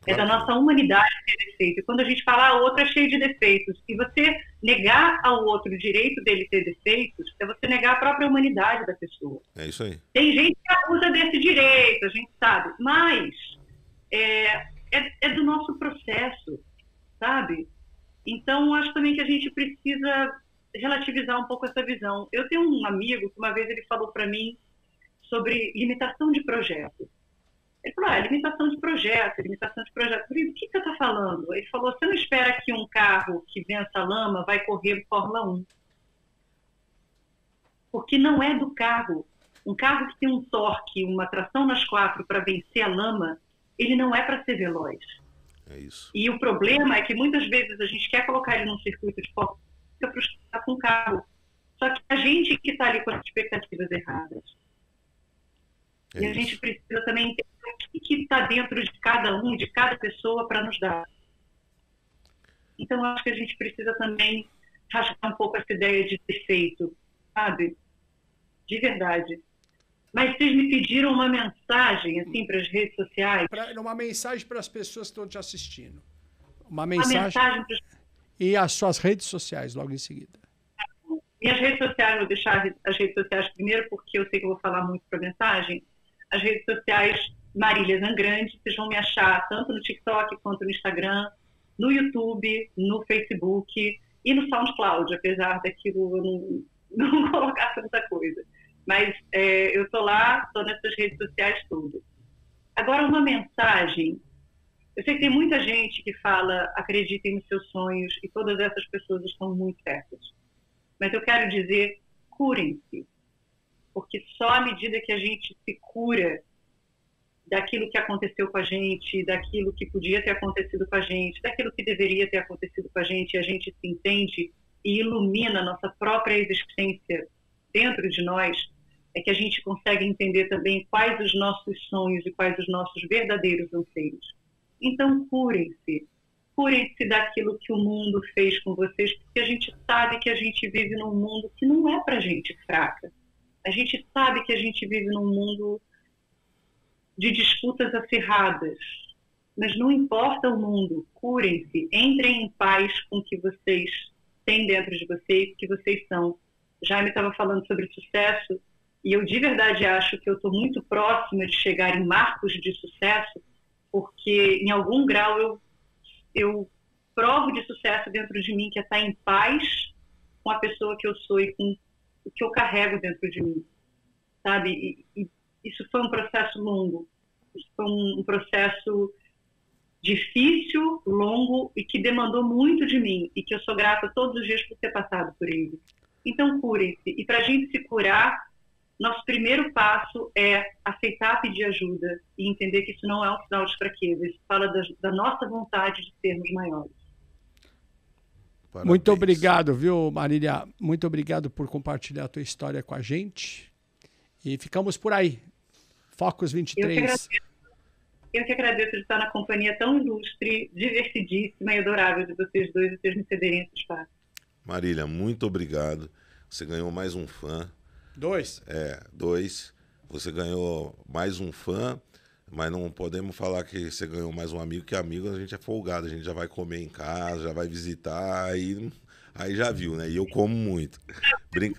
É da nossa humanidade ter defeito. E quando a gente fala, o outro é cheio de defeitos. E você negar ao outro o direito dele ter defeitos, é você negar a própria humanidade da pessoa. É isso aí. Tem gente que abusa desse direito, a gente sabe. Mas é do nosso processo, sabe? Então, acho também que a gente precisa relativizar um pouco essa visão. Eu tenho um amigo que uma vez ele falou para mim sobre limitação de projeto. Ele falou, limitação de projeto. Eu falei, do que você está falando? Ele falou, você não espera que um carro que vença a lama vai correr Fórmula 1. Porque não é do carro. Um carro que tem um torque, uma tração nas quatro para vencer a lama, ele não é para ser veloz. É isso. E o problema é que muitas vezes a gente quer colocar ele num circuito de Fórmula 1 para frustrar com o carro. Só que a gente que está ali com as expectativas erradas. E a gente precisa também entender o que está dentro de cada um, de cada pessoa para nos dar. Então, acho que a gente precisa também rasgar um pouco essa ideia de defeito, sabe? De verdade. Mas vocês me pediram uma mensagem, assim, para as redes sociais. Uma mensagem para as pessoas que estão te assistindo. Uma mensagem e as suas redes sociais, logo em seguida. Minhas redes sociais, vou deixar as redes sociais primeiro, porque eu sei que eu vou falar muito para mensagem. As redes sociais, Marília Zangrande, vocês vão me achar tanto no TikTok quanto no Instagram, no YouTube, no Facebook e no SoundCloud, apesar daquilo eu não colocar tanta coisa. Mas eu estou lá, estou nessas redes sociais todas. Agora, uma mensagem. Eu sei que tem muita gente que fala, acreditem nos seus sonhos, e todas essas pessoas estão muito certas. Mas eu quero dizer, curem-se. Porque só à medida que a gente se cura daquilo que aconteceu com a gente, daquilo que podia ter acontecido com a gente, daquilo que deveria ter acontecido com a gente se entende e ilumina a nossa própria existência dentro de nós, é que a gente consegue entender também quais os nossos sonhos e quais os nossos verdadeiros anseios. Então, curem-se. Curem-se daquilo que o mundo fez com vocês, porque a gente sabe que a gente vive num mundo que não é para gente fraca. A gente sabe que a gente vive num mundo de disputas acirradas. Mas não importa o mundo, curem-se, entrem em paz com o que vocês têm dentro de vocês, que vocês são. Jaime estava falando sobre sucesso, e eu de verdade acho que eu estou muito próxima de chegar em marcos de sucesso, porque em algum grau eu provo de sucesso dentro de mim, que é estar em paz com a pessoa que eu sou e com o que eu carrego dentro de mim, sabe? E isso foi um processo longo, isso foi um processo difícil, longo e que demandou muito de mim e que eu sou grata todos os dias por ter passado por ele. Então, curem-se. E para a gente se curar, nosso primeiro passo é aceitar pedir ajuda e entender que isso não é um sinal de fraqueza, isso fala da nossa vontade de sermos maiores. Parabéns. Muito obrigado, viu, Marília? Muito obrigado por compartilhar a tua história com a gente. E ficamos por aí. Focus 23. Eu que agradeço de estar na companhia tão ilustre, divertidíssima e adorável de vocês dois e vocês me cederem esse espaço. Marília, muito obrigado. Você ganhou mais um fã. 2. 2. Você ganhou mais um fã, mas não podemos falar que você ganhou mais um amigo, que amigo a gente é folgado, a gente já vai comer em casa, já vai visitar, aí já viu, né? E eu como muito. Vocês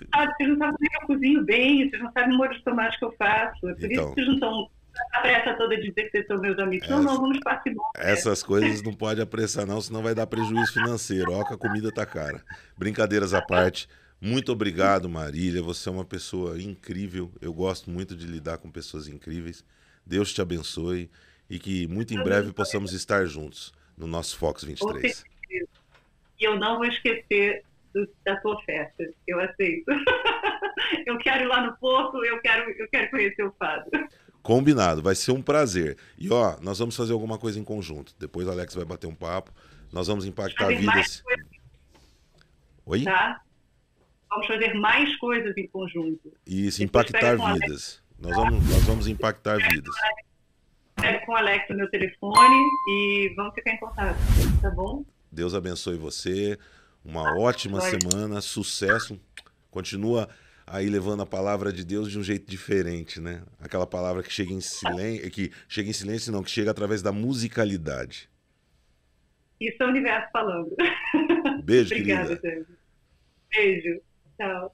não sabem como eu cozinho bem, vocês não sabem o molho de tomate que eu faço. É por isso que vocês não estão a pressa toda de dizer que vocês são meus amigos. Não, vamos partir. Essas coisas não pode apressar não, senão vai dar prejuízo financeiro. Ó, que a comida tá cara. Brincadeiras à parte. Muito obrigado, Marília. Você é uma pessoa incrível. Eu gosto muito de lidar com pessoas incríveis. Deus te abençoe e que muito em breve possamos estar juntos no nosso Focus 23. E eu não vou esquecer da tua oferta. Eu aceito. Eu quero ir lá no Porto, eu quero conhecer o Fado. Combinado, vai ser um prazer. E ó, nós vamos fazer alguma coisa em conjunto. Depois o Alex vai bater um papo. Nós vamos impactar vidas. Oi? Tá? Vamos fazer mais coisas em conjunto. Isso, impactar vidas. Nós vamos impactar vidas. Pego com o Alex no meu telefone e vamos ficar em contato, tá bom? Deus abençoe você. Uma ótima semana, sucesso. Continua aí levando a palavra de Deus de um jeito diferente, né? Aquela palavra que chega em silêncio, que chega através da musicalidade. Isso é o universo falando. Beijo, Obrigada, querida. Sérgio. Beijo. Tchau.